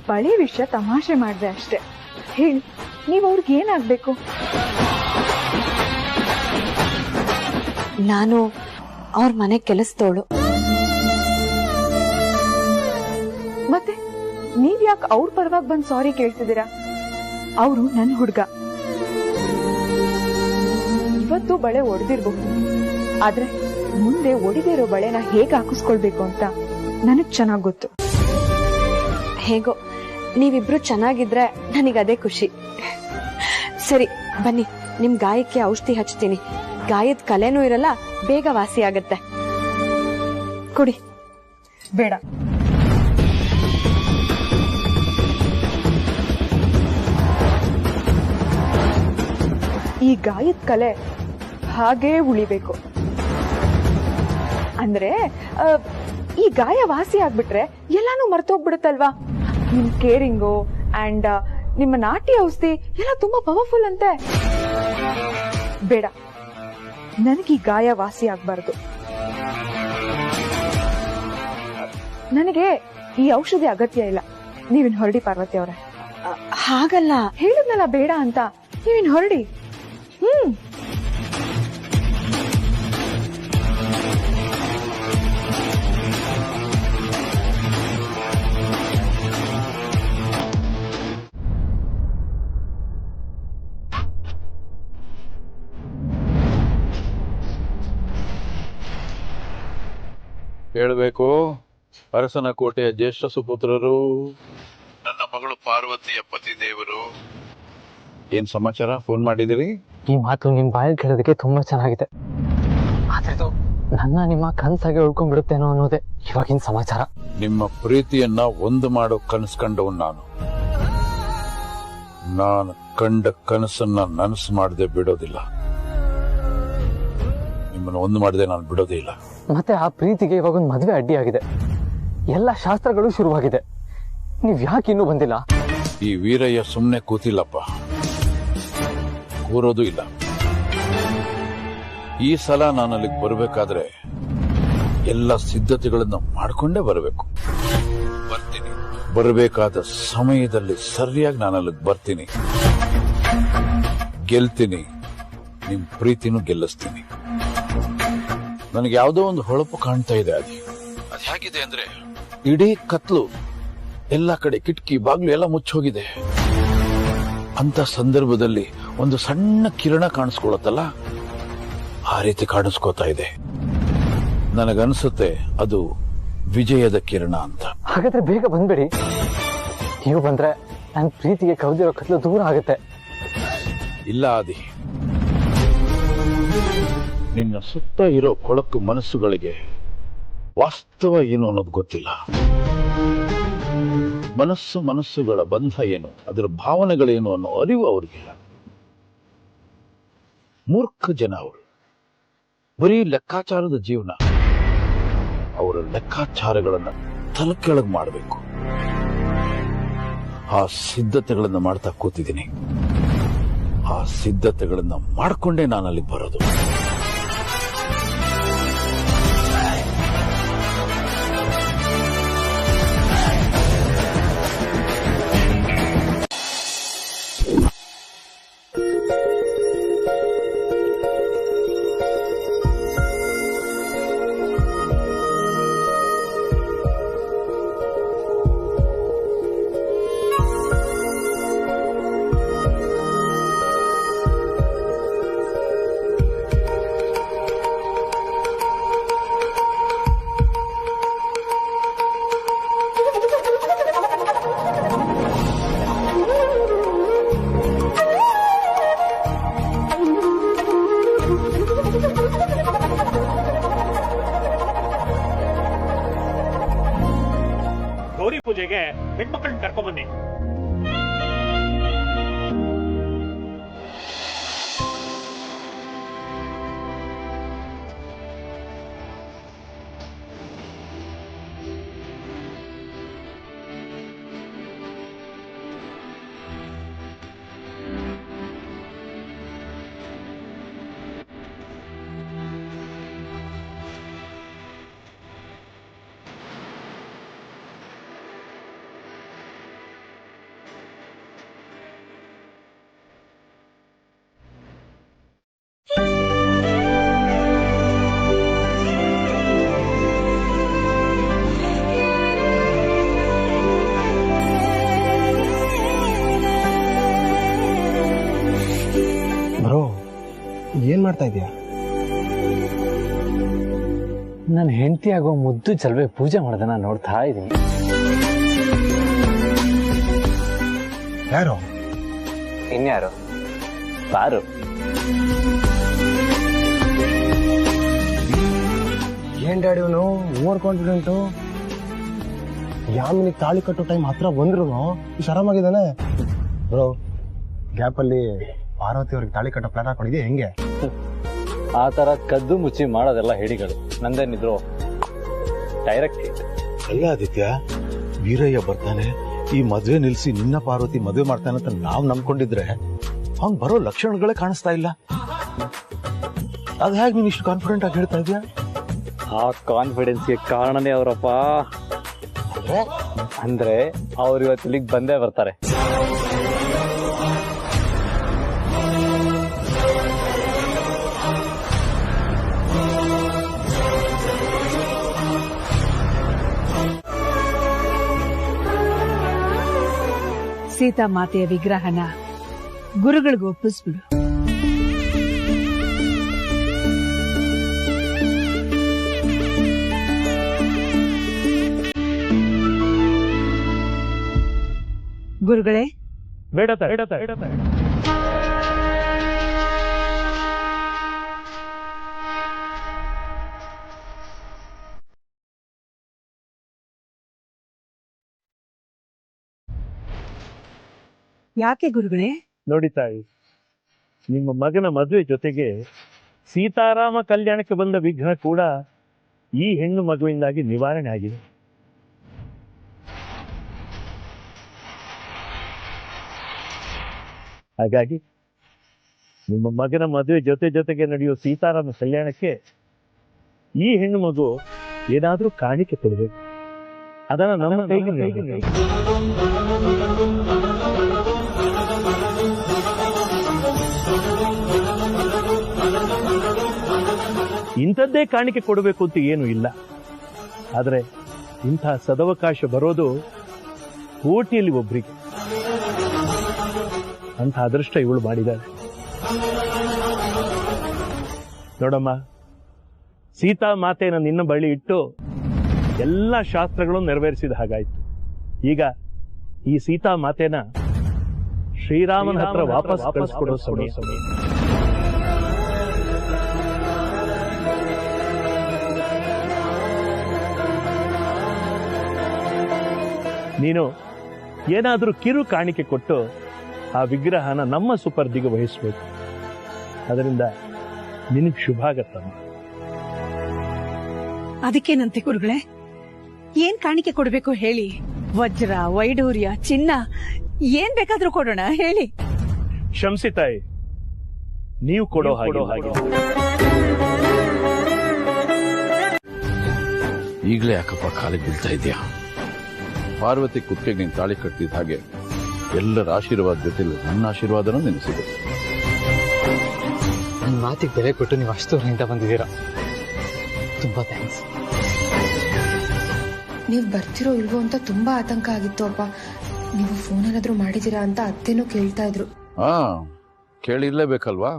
[SPEAKER 1] ಬಳೆ ವಿಷಯ ತಮಾಷೆ ಮಾಡ್ದೆ ಅಷ್ಟೇ. ಹೇಳಿ, ನೀವ್ ಅವ್ರಿಗೆ ಏನಾಗ್ಬೇಕು?
[SPEAKER 5] ನಾನು ಅವ್ರ ಮನೆ ಕೆಲಸದವಳು.
[SPEAKER 1] ಮತ್ತೆ ನೀವ್ ಯಾಕೆ ಅವ್ರ ಪರವಾಗಿ ಬಂದ್ ಸಾರಿ ಕೇಳ್ತಿದ್ದೀರಾ? ಅವರು ನನ್ ಹುಡ್ಗ. ಇವತ್ತು ಬಳೆ ಒಡೆದಿರ್ಬಹುದು, ಆದ್ರೆ ಮುಂದೆ ಒಡೆದೇ ಇರೋ ಬಳೆನ ಹೇಗ್ ಹಾಕಿಸ್ಕೊಳ್ಬೇಕು ಅಂತ ನನಗ್ ಚೆನ್ನಾಗ್ ಗೊತ್ತು.
[SPEAKER 5] ಹೇಗೋ ನೀವಿಬ್ರು ಚೆನ್ನಾಗಿದ್ರೆ ನನಗದೇ ಖುಷಿ. ಸರಿ ಬನ್ನಿ, ನಿಮ್ ಗಾಯಕ್ಕೆ ಔಷಧಿ ಹಚ್ತೀನಿ. ಗಾಯದ ಕಲೆನೂ ಇರಲ್ಲ, ಬೇಗ ವಾಸಿ ಆಗತ್ತೆ. ಕುಡಿ.
[SPEAKER 1] ಬೇಡ, ಈ ಗಾಯದ ಕಲೆ ಹಾಗೇ ಉಳಿಬೇಕು. ಅಂದ್ರೆ ಈ ಗಾಯ ವಾಸಿ ಆಗ್ಬಿಟ್ರೆ ಎಲ್ಲಾನು ಮರ್ತೋಗ್ಬಿಡುತ್ತಲ್ವಾ? ನಿಮ್ ಕೇರಿಂಗು ಅಂಡ್ ನಿಮ್ಮ ನಾಟಿ ಔಷಧಿ ಎಲ್ಲ ತುಂಬಾ ಪವರ್ಫುಲ್ ಅಂತೆ. ಬೇಡ, ನನಗೆ ಈ ಗಾಯ ವಾಸಿ ಆಗ್ಬಾರ್ದು. ನನಗೆ ಈ ಔಷಧಿ ಅಗತ್ಯ ಇಲ್ಲ. ನೀವಿನ್ ಹೊರಡಿ ಪಾರ್ವತಿ ಅವರೇ.
[SPEAKER 5] ಹಾಗಲ್ಲ,
[SPEAKER 1] ಹೇಳಿದ್ನಲ್ಲ ಬೇಡ ಅಂತ. ನೀವಿನ್ ಹೊರಡಿ.
[SPEAKER 15] ಹೇಳಬೇಕು, ಅರಸನ ಕೋಟೆಯ ಜ್ಯೇಷ್ಠ ಸುಪುತ್ರರು, ನನ್ನ ಮಗಳು ಪಾರ್ವತಿಯ ಪತಿದೇವರು. ಏನ್ ಸಮಾಚಾರ? ಫೋನ್ ಮಾಡಿದಿರಿ?
[SPEAKER 4] ಈ ಮಾತು ನಿಮ್ ಬಾಯಲ್ಲಿ ಕೇಳೋದಕ್ಕೆ ತುಂಬಾ ಚೆನ್ನಾಗಿದೆ. ಆದ್ರೆ ಇದು ನನ್ನ ನಿಮ್ಮ ಕನ್ಸಾಗೆ ಉಳ್ಕೊಂಡ್ಬಿಡುತ್ತೇನೋ ಅನ್ನೋದೇ ಇವಾಗಿನ ಸಮಾಚಾರ.
[SPEAKER 15] ನಿಮ್ಮ ಪ್ರೀತಿಯನ್ನ ಒಂದು ಮಾಡೋ ಕನಸು ಕಂಡವನ್ ನಾನು ಕಂಡ ಕನಸನ್ನ ನನಸು ಮಾಡದೆ ಬಿಡೋದಿಲ್ಲ. ನಿಮ್ಮನ್ನು ಒಂದು ಮಾಡದೆ ನಾನು ಬಿಡೋದೇ ಇಲ್ಲ.
[SPEAKER 4] ಮತ್ತೆ ಆ ಪ್ರೀತಿಗೆ ಇವಾಗ ಒಂದು ಮದುವೆ ಅಡ್ಡಿಯಾಗಿದೆ. ಎಲ್ಲ ಶಾಸ್ತ್ರಗಳು ಶುರುವಾಗಿದೆ. ನೀವ್ ಯಾಕೆ ಇನ್ನೂ ಬಂದಿಲ್ಲ?
[SPEAKER 15] ಈ ವೀರಯ್ಯ ಸುಮ್ನೆ ಕೂತಿಲ್ಲಪ್ಪ, ಕೂರೋದು ಇಲ್ಲ. ಈ ಸಲ ನಾನು ಅಲ್ಲಿಗೆ ಬರಬೇಕಾದ್ರೆ ಎಲ್ಲ ಸಿದ್ಧತೆಗಳನ್ನ ಮಾಡ್ಕೊಂಡೇ ಬರಬೇಕು. ಬರ್ತೀನಿ, ಬರಬೇಕಾದ ಸಮಯದಲ್ಲಿ ಸರಿಯಾಗಿ ನಾನು ಅಲ್ಲಿಗೆ ಬರ್ತೀನಿ, ಗೆಲ್ತೀನಿ, ನಿಮ್ ಪ್ರೀತಿನೂ ಗೆಲ್ಲಿಸ್ತೀನಿ. ನನಗೆ ಯಾವುದೋ ಒಂದು ಹೊಳಪು ಕಾಣ್ತಾ ಇದೆ. ಅದು ಹೇಗಿದೆ ಅಂದ್ರೆ, ಇಡೀ ಕತ್ಲು, ಎಲ್ಲ ಕಡೆ ಕಿಟಕಿ ಬಾಗ್ಲು ಎಲ್ಲ ಮುಚ್ಚೋಗಿದೆ. ಅಂತ ಸಂದರ್ಭದಲ್ಲಿ ಒಂದು ಸಣ್ಣ ಕಿರಣ ಕಾಣಿಸ್ಕೊಳತ್ತಲ್ಲ, ಆ ರೀತಿ ಕಾಣಿಸ್ಕೋತಾ ಇದೆ. ನನಗನ್ಸುತ್ತೆ ಅದು ವಿಜಯದ ಕಿರಣ ಅಂತ.
[SPEAKER 4] ಹಾಗಾದ್ರೆ ಬೇಗ ಬಂದ್ಬಿಡಿ. ನೀವು ಬಂದ್ರೆ ನನ್ನ ಪ್ರೀತಿಗೆ ಕವಿದಿರೋ ಕತ್ಲು ದೂರ ಆಗುತ್ತೆ.
[SPEAKER 15] ಇಲ್ಲ ಆದಿ, ನಿನ್ನ ಸುತ್ತ ಇರೋ ಕೊಳಕು ಮನಸ್ಸುಗಳಿಗೆ ವಾಸ್ತವ ಏನು ಅನ್ನೋದು ಗೊತ್ತಿಲ್ಲ. ಮನಸ್ಸುಗಳ ಬಂಧ ಏನು, ಅದರ ಭಾವನೆಗಳೇನು ಅನ್ನೋ ಅರಿವು ಅವ್ರಿಗಿಲ್ಲ. ಮೂರ್ಖ ಜನ ಅವರು, ಬರೀ ಲೆಕ್ಕಾಚಾರದ ಜೀವನ. ಅವರ ಲೆಕ್ಕಾಚಾರಗಳನ್ನ ತಲೆಕೆಳಗ್ ಮಾಡಬೇಕು. ಆ ಸಿದ್ಧತೆಗಳನ್ನ ಮಾಡ್ತಾ ಕೂತಿದ್ದೀನಿ. ಆ ಸಿದ್ಧತೆಗಳನ್ನ ಮಾಡ್ಕೊಂಡೇ ನಾನು ಅಲ್ಲಿಗೆ ಬರೋದು.
[SPEAKER 16] ಗೌರಿ ಪೂಜೆಗೆ ಹೆಣ್ಮಕ್ಳನ್ನ ಕರ್ಕೊಂಡ್ಬನ್ನಿ.
[SPEAKER 3] ಮಾಡ್ತಾ ಇದೀಯ?
[SPEAKER 4] ನನ್ನ ಹೆಂಡತಿ ಆಗೋ ಮುದ್ದು ಚಲುವೆ ಪೂಜೆ ಮಾಡೋದನ್ನ ನೋಡ್ತಾ ಇದ್ದೀನಿ.
[SPEAKER 3] ಯಾರು?
[SPEAKER 4] ಇನ್ಯಾರು? ಪಾರು.
[SPEAKER 3] ಏನ್ ಡ್ಯಾಡಿ ಇವನು ಓವರ್ ಕಾನ್ಫಿಡೆಂಟು. ಯಾಮಿನಿಗೆ ತಾಳಿ ಕಟ್ಟೋ ಟೈಮ್ ಹತ್ರ ಬಂದ್ರು ಇಷ್ಟು ಆರಾಮಾಗಿದ್ದಾನೆ. ಬ್ರೋ, ಗ್ಯಾಪಲ್ಲಿ ಪಾರ್ವತಿ ಅವ್ರಿಗೆ ತಾಳಿ ಕಟ್ಟೋ ಪ್ಲಾನ್ ಹಾಕೊಂಡಿದ್ಯಾ ಹೆಂಗೆ?
[SPEAKER 4] ಆ ತರ ಕದ್ದು ಮುಚ್ಚಿ ಮಾಡೋದೆಲ್ಲ ಹೇಳಿಗಳು, ನಂದೇನಿದ್ರು ಡೈರೆಕ್ಟ್.
[SPEAKER 15] ಅಲ್ಲ ಆದಿತ್ಯ, ವೀರಯ್ಯ ಬರ್ತಾನೆ, ಈ ಮದ್ವೆ ನಿಲ್ಸಿ ನಿನ್ನ ಪಾರ್ವತಿ ಮದ್ವೆ ಮಾಡ್ತಾನೆ ಅಂತ ನಾವ್ ನಂಬ್ಕೊಂಡಿದ್ರೆ ಅವ್ನ್ ಬರೋ ಲಕ್ಷಣಗಳೇ ಕಾಣಿಸ್ತಾ ಇಲ್ಲ. ಅದ್ ಹೇಗೆ ನೀನ್ ಇಷ್ಟು ಕಾನ್ಫಿಡೆಂಟ್ ಆಗಿ ಹೇಳ್ತಾ ಇದೀಯಾ?
[SPEAKER 4] ಆ ಕಾನ್ಫಿಡೆನ್ಸ್ಗೆ ಕಾರಣನೇ ಅವರಪ್ಪ. ಅಂದ್ರೆ ಅವ್ರು ಇವತ್ತು ಇಲ್ಲಿಗೆ ಬಂದೇ ಬರ್ತಾರೆ.
[SPEAKER 2] ಸೀತಾ ಮಾತೆಯ ವಿಗ್ರಹನ ಗುರುಗಳಿಗೆ ಒಪ್ಪಿಸ್ಬಿಡು. ಗುರುಗಳೇ,
[SPEAKER 16] ಬೇಡ
[SPEAKER 2] ಯಾಕೆ ಗುರುಗಳೇ?
[SPEAKER 16] ನೋಡಿ ತಾಯಿ, ನಿಮ್ಮ ಮಗನ ಮದುವೆ ಜೊತೆಗೆ ಸೀತಾರಾಮ ಕಲ್ಯಾಣಕ್ಕೆ ಬಂದ ವಿಘ್ನ ಕೂಡ ಈ ಹೆಣ್ಣು ಮಗುವಿಂದಾಗಿ ನಿವಾರಣೆ ಆಗಿದೆ. ಹಾಗಾಗಿ ನಿಮ್ಮ ಮಗನ ಮದುವೆ ಜೊತೆಗೆ ನಡೆಯುವ ಸೀತಾರಾಮ ಕಲ್ಯಾಣಕ್ಕೆ ಈ ಹೆಣ್ಣು ಮಗು ಏನಾದ್ರೂ ಕಾಣಿಕೆ ಕೊಡಬೇಕು. ಅದನ್ನ ನಮ್ಮ ಕೈಗೆ ಇಂಥದ್ದೇ ಕಾಣಿಕೆ ಕೊಡಬೇಕು ಅಂತ ಏನು ಇಲ್ಲ. ಆದರೆ ಇಂತಹ ಸದವಕಾಶ ಬರೋದು ಕೋಟಿಯಲ್ಲಿ ಒಬ್ರಿಗೆ. ಅಂತ ಅದೃಷ್ಟ ಇವಳು ಮಾಡಿದ್ದಾಳೆ. ನೋಡಮ್ಮ, ಸೀತಾ ಮಾತೆನ ನಿನ್ನ ಬಳಿ ಇಟ್ಟು ಎಲ್ಲ ಶಾಸ್ತ್ರಗಳನ್ನು ನೆರವೇರಿಸಿದ ಹಾಗಾಯ್ತು. ಈಗ ಈ ಸೀತಾ ಮಾತೆನ ಶ್ರೀರಾಮನ ಹತ್ರ ವಾಪಸ್ ಕಳಿಸ್ಕೊಡೋ ಸಮಯ. ನೀನು ಏನಾದ್ರೂ ಕಿರು ಕಾಣಿಕೆ ಕೊಟ್ಟು ಆ ವಿಗ್ರಹನ ನಮ್ಮ ಸುಪರ್ದಿಗೆ ವಹಿಸ್ಬೇಕು. ಅದರಿಂದ ನಿನಗೆ ಶುಭ ಆಗತ್ತಮ್ಮ.
[SPEAKER 2] ಅದಕ್ಕೇನಂತೆ ಗುರುಗಳೇ? ಏನ್ ಕಾಣಿಕೆ ಕೊಡ್ಬೇಕು ಹೇಳಿ? ವಜ್ರ, ವೈಡೂರ್ಯ, ಚಿನ್ನ ಏನ್ ಬೇಕಾದ್ರೂ ಕೊಡೋಣ ಹೇಳಿ.
[SPEAKER 16] ಶಂಸಿ ತಾಯಿ, ನೀವು ಕೊಡೋ ಹಾಗೆ.
[SPEAKER 15] ಈಗಲೇ ಯಾಕಪ್ಪ ಕಾಲಿಗೆ ಬೀಳ್ತಾ ಇದೆಯಾ? ಪಾರ್ವತಿ ಕುತ್ತಿಗೆ ನೀನು ತಾಳಿ ಕಟ್ಟಿದ ಹಾಗೆ ಎಲ್ಲರ ಆಶೀರ್ವಾದ ಜೊತೆಲಿ ನನ್ನ ಆಶೀರ್ವಾದನೂ ನೆನೆಸಿದೆ.
[SPEAKER 4] ನನ್ನ ಮಾತಿಗೆ ಬೆಲೆ ಕೊಟ್ಟು ನೀವು ಅಷ್ಟು ದೂರದಿಂದ ಬಂದಿದ್ದೀರಾ. ತುಂಬಾ ಥ್ಯಾಂಕ್ಸ್.
[SPEAKER 17] ನೀವು ಬರ್ತಿರೋ ಇಲ್ವೋ ಅಂತ ತುಂಬಾ ಆತಂಕ ಆಗಿತ್ತು ಅಪ್ಪ. ನೀವು ಫೋನ್ ಏನಾದ್ರೂ ಮಾಡಿದೀರಾ ಅಂತ ಅತ್ತೆನೂ ಕೇಳ್ತಾ ಇದ್ರು.
[SPEAKER 15] ಕೇಳಿರ್ಲೇಬೇಕಲ್ವಾ?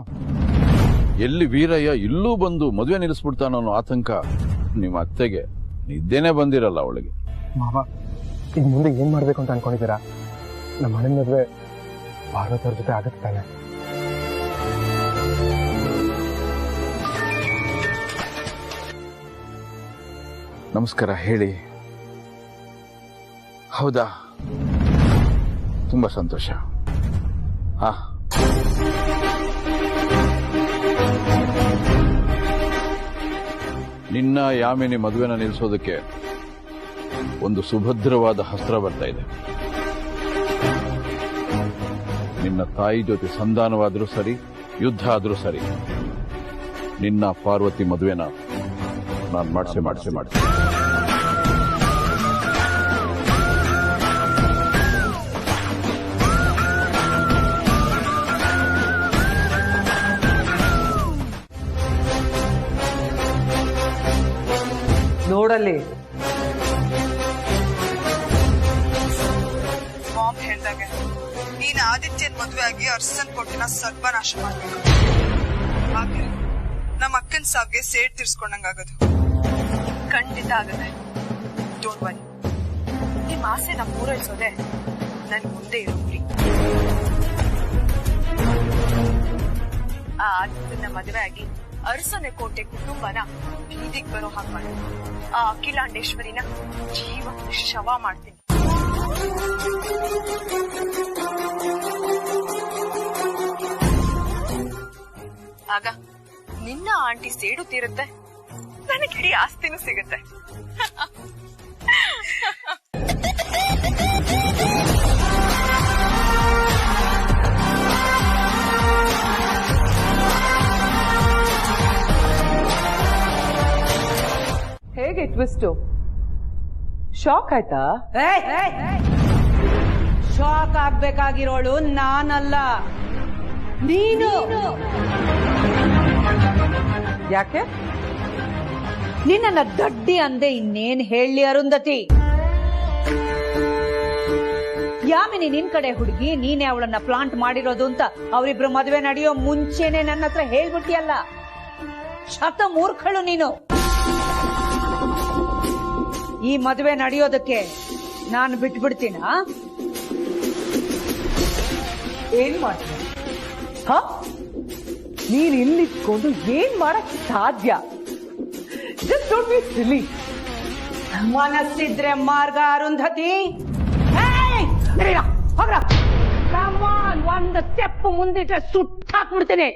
[SPEAKER 15] ಎಲ್ಲಿ ವೀರಯ್ಯ ಇಲ್ಲೂ ಬಂದು ಮದುವೆ ನಿಲ್ಲಿಸ್ಬಿಡ್ತಾನೋ ಅನ್ನೋ ಆತಂಕ ನಿಮ್ಮ ಅತ್ತೆಗೆ ನಿದ್ದೆನೆ ಬಂದಿರಲ್ಲ ಅವಳಿಗೆ.
[SPEAKER 3] ಮಾವ, ಈಗ ಮುಂದೆ ಏನ್ ಮಾಡ್ಬೇಕು ಅಂತ ಅನ್ಕೊಂಡಿದ್ದೀರಾ? ನಮ್ಮ ಮನೆ ಮದುವೆ ಪಾರ್ವತಿ ಅವ್ರ ಜೊತೆ ಆಗತ್ತೆ ತಾನೆ?
[SPEAKER 15] ನಮಸ್ಕಾರ. ಹೇಳಿ. ಹೌದಾ? ತುಂಬಾ ಸಂತೋಷ. ನಿನ್ನ ಯಾಮಿನಿ ಮದುವೆನ ನಿಲ್ಲಿಸೋದಕ್ಕೆ ಒಂದು ಸುಭದ್ರವಾದ ಅಸ್ತ್ರ ಬರ್ತಾ ಇದೆ. ನಿನ್ನ ತಾಯಿ ಜೊತೆ ಸಂಧಾನವಾದ್ರೂ ಸರಿ, ಯುದ್ಧ ಆದ್ರೂ ಸರಿ, ನಿನ್ನ ಪಾರ್ವತಿ ಮದುವೆನ ನಾನು ಮಾಡಿಸಿ
[SPEAKER 6] ನೋಡಲ್ಲಿ
[SPEAKER 13] ಮಾಮ್ ಹೇಳ್ದಾಗೆ ನೀನ್ ಆದಿತ್ಯನ್ ಮದ್ವೆ ಆಗಿ ಅರ್ಸನ್ ಕೊಟ್ಟಿನ ಸರ್ವನಾಶ ಮಾಡ್ಬೇಕು. ನಮ್ಮ ಅಕ್ಕನ ಸಾವ್ಗೆ ಸೇಡ್ ತೀರ್ಸ್ಕೊಂಡಂಗಾಗೋದು. ಖಂಡಿತ ಆಗುತ್ತೆ. Don't worry. ನಿಮ್ ಆಸೆ ನಾ ಪೂರೈಸೋದೆ ನನ್ ಮುಂದೆ ಇರೋ ಗುರಿ. ಆ ಆದಿತ್ಯನ ಮದುವೆ ಆಗಿ ಅರಸನೆ ಕೋಟೆ ಕುಟುಂಬನ ಬೀದಿಗೆ ಬರೋ ಹಾಗೆ ಮಾಡಿ ಆ ಅಖಿಲಾಂಡೇಶ್ವರಿನ ಜೀವ ಶವ ಮಾಡ್ತೀನಿ. ಆಗ ನಿನ್ನ ಆಂಟಿ ಸೇಡು ತೀರುತ್ತೆ, ನನಗೆ ಇಡೀ ಆಸ್ತಿನೂ ಸಿಗುತ್ತೆ.
[SPEAKER 6] ಹೇಗೆ ಟ್ವಿಸ್ಟು? ಶಾಕ್ ಆಯ್ತಾ?
[SPEAKER 2] ಶಾಕ್ ಆಗ್ಬೇಕಾಗಿರೋಳು ನಾನಲ್ಲ, ನೀನು.
[SPEAKER 6] ಯಾಕೆ?
[SPEAKER 2] ನಿನ್ನ ದಡ್ಡಿ ಅಂದೆ ಇನ್ನೇನ್ ಹೇಳಿ ಅರುಂಧತಿ. ಯಾಮಿನಿ ನಿನ್ ಕಡೆ ಹುಡುಗಿ, ನೀನೇ ಅವಳನ್ನ ಪ್ಲಾಂಟ್ ಮಾಡಿರೋದು ಅಂತ ಅವರಿಬ್ರು ಮದುವೆ ನಡೆಯೋ ಮುಂಚೆನೆ ನನ್ನ ಹತ್ರ ಹೇಳ್ಬಿಟ್ಟಿಯಲ್ಲ. ಶತ ಮೂರ್ಖಳು ನೀನು. ಈ ಮದುವೆ ನಡೆಯೋದಕ್ಕೆ ನಾನು ಬಿಟ್ಬಿಡ್ತೀನ?
[SPEAKER 6] ಏನ್ ಮಾಡ್ತೀನಿ? ನೀನ್ ಇಲ್ಲಿಟ್ಕೊಂಡು ಏನ್ ಮಾಡಕ್ ಸಾಧ್ಯ? Just don't be silly.
[SPEAKER 2] ಮನಸ್ಸಿದ್ರೆ ಮಾರ್ಗ ಅರುಂಧತಿ. ಒಂದು ಸ್ಟೆಪ್ ಮುಂದಿಟ್ರೆ ಸುಟ್ಟಾಕ್ಬಿಡ್ತೀನಿ.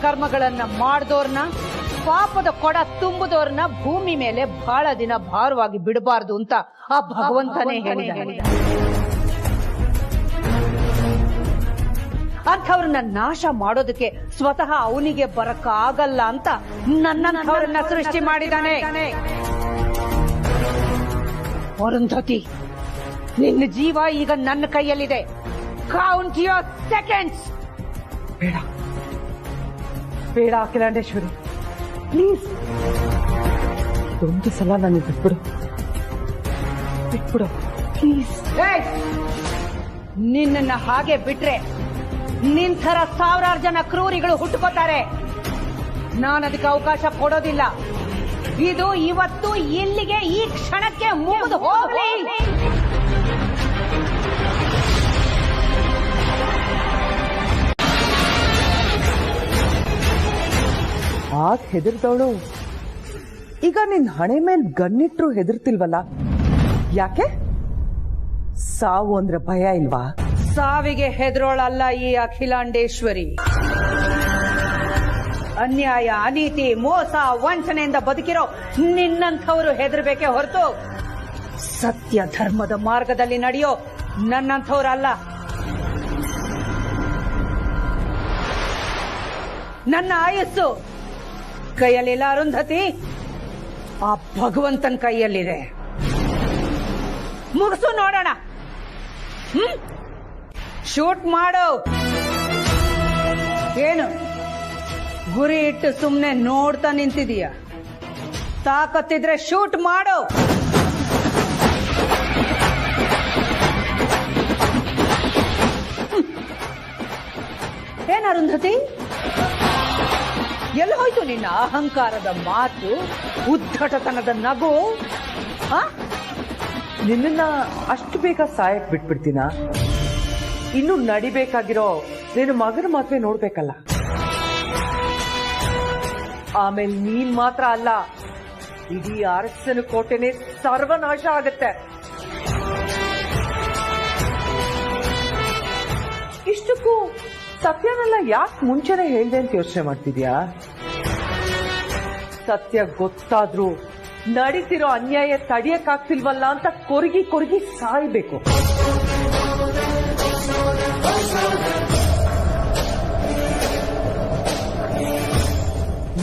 [SPEAKER 2] ಕರ್ಮಗಳನ್ನ ಮಾಡಿದೋರ್ನ, ಪಾಪದ ಕೊಡ ತುಂಬುದೋರ್ನ ಭೂಮಿ ಮೇಲೆ ಬಹಳ ದಿನ ಭಾರವಾಗಿ ಬಿಡಬಾರ್ದು ಅಂತ ಆ ಭಗವಂತನೇ ಹೇಳಿದ. ಅಂಥವ್ರನ್ನ ನಾಶ ಮಾಡೋದಕ್ಕೆ ಸ್ವತಃ ಅವನಿಗೆ ಬರಕ್ಕಾಗಲ್ಲ ಅಂತ ನನ್ನಂಥವ್ರನ್ನ ಸೃಷ್ಟಿ ಮಾಡಿದಾನೆ. ಅರುಂಧತಿ, ನಿನ್ನ ಜೀವ ಈಗ ನನ್ನ ಕೈಯಲ್ಲಿದೆ. Count your seconds.
[SPEAKER 6] ಬೇಡ ಬೇಡ ಅಖಿಲಾಂಡೇಶ್ವರಿ, ಪ್ಲೀಸ್ ಒಂದು ಸಲ ನನಗೆ ಬಿಟ್ಬಿಡು ಪ್ಲೀಸ್.
[SPEAKER 2] ನಿನ್ನ ಹಾಗೆ ಬಿಟ್ರೆ ನಿಂತರ ಸಾವಿರಾರು ಜನ ಕ್ರೂರಿಗಳು ಹುಟ್ಟುಕೋತಾರೆ. ನಾನು ಅದಕ್ಕೆ ಅವಕಾಶ ಕೊಡೋದಿಲ್ಲ. ಇದು ಇವತ್ತು ಇಲ್ಲಿಗೆ ಈ ಕ್ಷಣಕ್ಕೆ ಮುಗಿದು ಹೋಗ್ಲಿ.
[SPEAKER 6] ಆಗ ಹೆದರ್ದವಳು ಈಗ ನಿನ್ ಹಣೆ ಮೇಲೆ ಗನ್ನಿಟ್ರು ಹೆದರ್ತಿಲ್ವಲ್ಲ? ಯಾಕೆ? ಸಾವು ಅಂದ್ರೆ ಭಯ ಇಲ್ವಾ?
[SPEAKER 2] ಸಾವಿಗೆ ಹೆದರೋಳಲ್ಲ ಈ ಅಖಿಲಾಂಡೇಶ್ವರಿ. ಅನ್ಯಾಯ, ಅನೀತಿ, ಮೋಸ, ವಂಚನೆಯಿಂದ ಬದುಕಿರೋ ನಿನ್ನಂಥವರು ಹೆದರ್ಬೇಕೆ ಹೊರತು ಸತ್ಯ ಧರ್ಮದ ಮಾರ್ಗದಲ್ಲಿ ನಡೆಯೋ ನನ್ನಂಥವ್ರಲ್ಲ. ನನ್ನ ಆಯಸ್ಸು ಕೈಯಲ್ಲಿಲ್ಲ ಅರುಂಧತಿ, ಆ ಭಗವಂತನ ಕೈಯಲ್ಲಿದೆ. ಮುಗಿಸು ನೋಡೋಣ. ಶೂಟ್ ಮಾಡು. ಏನು ಗುರಿ ಇಟ್ಟು ಸುಮ್ನೆ ನೋಡ್ತಾ ನಿಂತಿದೀಯ? ತಾಕತ್ತಿದ್ರೆ ಶೂಟ್ ಮಾಡು. ಏನ್ ಅರುಂಧತಿ, ಎಲ್ಲಿ ಹೋಯ್ತು ನಿನ್ನ ಅಹಂಕಾರದ ಮಾತು, ಉದ್ದಟತನದ ನಗು?
[SPEAKER 6] ನಿನ್ನ ಅಷ್ಟು ಬೇಗ ಸಾಯಕ್ ಬಿಟ್ಬಿಡ್ತೀನ? ಇನ್ನು ನಡಿಬೇಕಾಗಿರೋ ನೀನು ಮಗನ ಮಾತ್ರ ನೋಡ್ಬೇಕಲ್ಲ. ಆಮೇಲೆ ನೀನ್ ಮಾತ್ರ ಅಲ್ಲ, ಇಡೀ ಅರಸನ ಕೋಟೆನೆ ಸರ್ವನಾಶ ಆಗತ್ತೆ. ಇಷ್ಟಕ್ಕೂ ಸತ್ಯನೆಲ್ಲ ಯಾಕೆ ಮುಂಚೆನೆ ಹೇಳ್ದೆ ಅಂತ ಯೋಚನೆ ಮಾಡ್ತಿದ್ಯಾ? ಸತ್ಯ ಗೊತ್ತಾದ್ರೂ ನಡೀತಿರೋ ಅನ್ಯಾಯ ತಡಿಯಕ್ಕಾಗ್ತಿಲ್ವಲ್ಲ ಅಂತ ಕೊರಗಿ ಕೊರಗಿ ಸಾಯ್ಬೇಕು.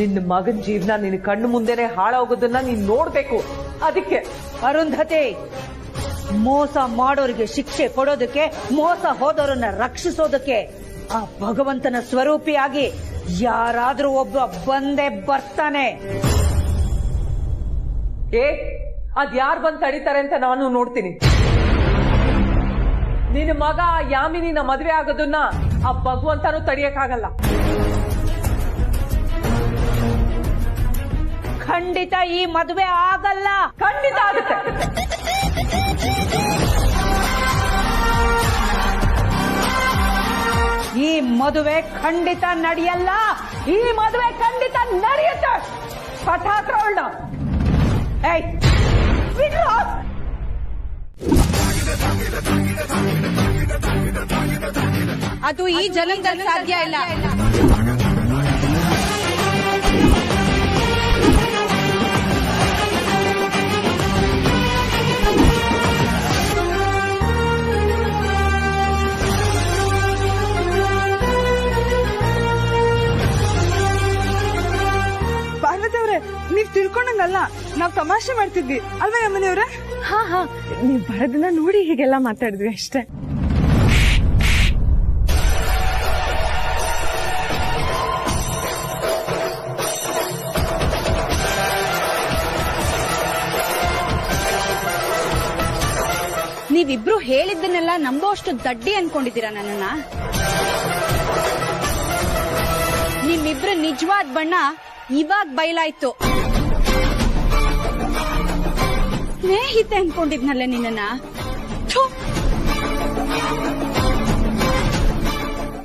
[SPEAKER 6] ನಿನ್ನ ಮಗನ್ ಜೀವನ ನಿನ್ನ ಕಣ್ಣು ಮುಂದೆನೆ ಹಾಳಾಗೋದನ್ನ ನೀನ್ ನೋಡ್ಬೇಕು. ಅದಕ್ಕೆ
[SPEAKER 2] ಅರುಂಧತೆ, ಮೋಸ ಮಾಡೋರಿಗೆ ಶಿಕ್ಷೆ ಕೊಡೋದಕ್ಕೆ, ಮೋಸ ಹೋದವರನ್ನ ರಕ್ಷಿಸೋದಕ್ಕೆ ಆ ಭಗವಂತನ ಸ್ವರೂಪಿಯಾಗಿ ಯಾರಾದ್ರೂ ಒಬ್ಬ ಬಂದೇ ಬರ್ತಾನೆ.
[SPEAKER 6] ಅದ್ಯಾರು ಬಂದ್ ತಡಿತಾರೆ ಅಂತ ನಾನು ನೋಡ್ತೀನಿ. ನಿನ್ನ ಮಗ ಯಾಮಿನಿನ ಮದ್ವೆ ಆಗೋದನ್ನ ಆ ಭಗವಂತನೂ ತಡಿಯಕ್ಕಾಗಲ್ಲ.
[SPEAKER 2] ಖಂಡಿತ ಈ ಮದುವೆ ಆಗಲ್ಲ.
[SPEAKER 6] ಖಂಡಿತ ಆಗುತ್ತೆ.
[SPEAKER 2] ಈ ಮದುವೆ ಖಂಡಿತ ನಡೆಯಲ್ಲ.
[SPEAKER 6] ಈ ಮದುವೆ ಖಂಡಿತ ನಡೆಯುತ್ತೆ. ಪಠಾತ್ರವಳ್ಳ
[SPEAKER 11] ಅದು ಈ ಜನ್ಮದಲ್ಲಿ ಸಾಧ್ಯ ಇಲ್ಲ.
[SPEAKER 1] ಪಾರ್ವತಿ ಅವ್ರೆ, ನೀವ್ ತಿಳ್ಕೊಂಡಂಗಲ್ಲ, ನಾವ್ ತಮಾಷೆ ಮಾಡ್ತಿದ್ವಿ ಅಲ್ವಾ ಯಮನಿಯವ್ರೆ? ಹಾ ಹಾ, ನೀವ್ ಬರೋದನ್ನ ನೋಡಿ ಹೀಗೆಲ್ಲ ಮಾತಾಡಿದ್ವಿ ಅಷ್ಟೇ.
[SPEAKER 11] ನೀವಿಬ್ರು ಹೇಳಿದ್ದನ್ನೆಲ್ಲ ನಂಬೋ ಅಷ್ಟು ದಡ್ಡಿ ಅನ್ಕೊಂಡಿದ್ದೀರಾ ನನ್ನನ್ನ? ನಿಮ್ಮಿಬ್ರ ನಿಜವಾದ ಬಣ್ಣ ಇವಾಗ ಬಯಲಾಯ್ತು. ಸ್ನೇಹಿತೆ ಅನ್ಕೊಂಡಿದ್ನಲ್ಲ ನಿನ್ನ.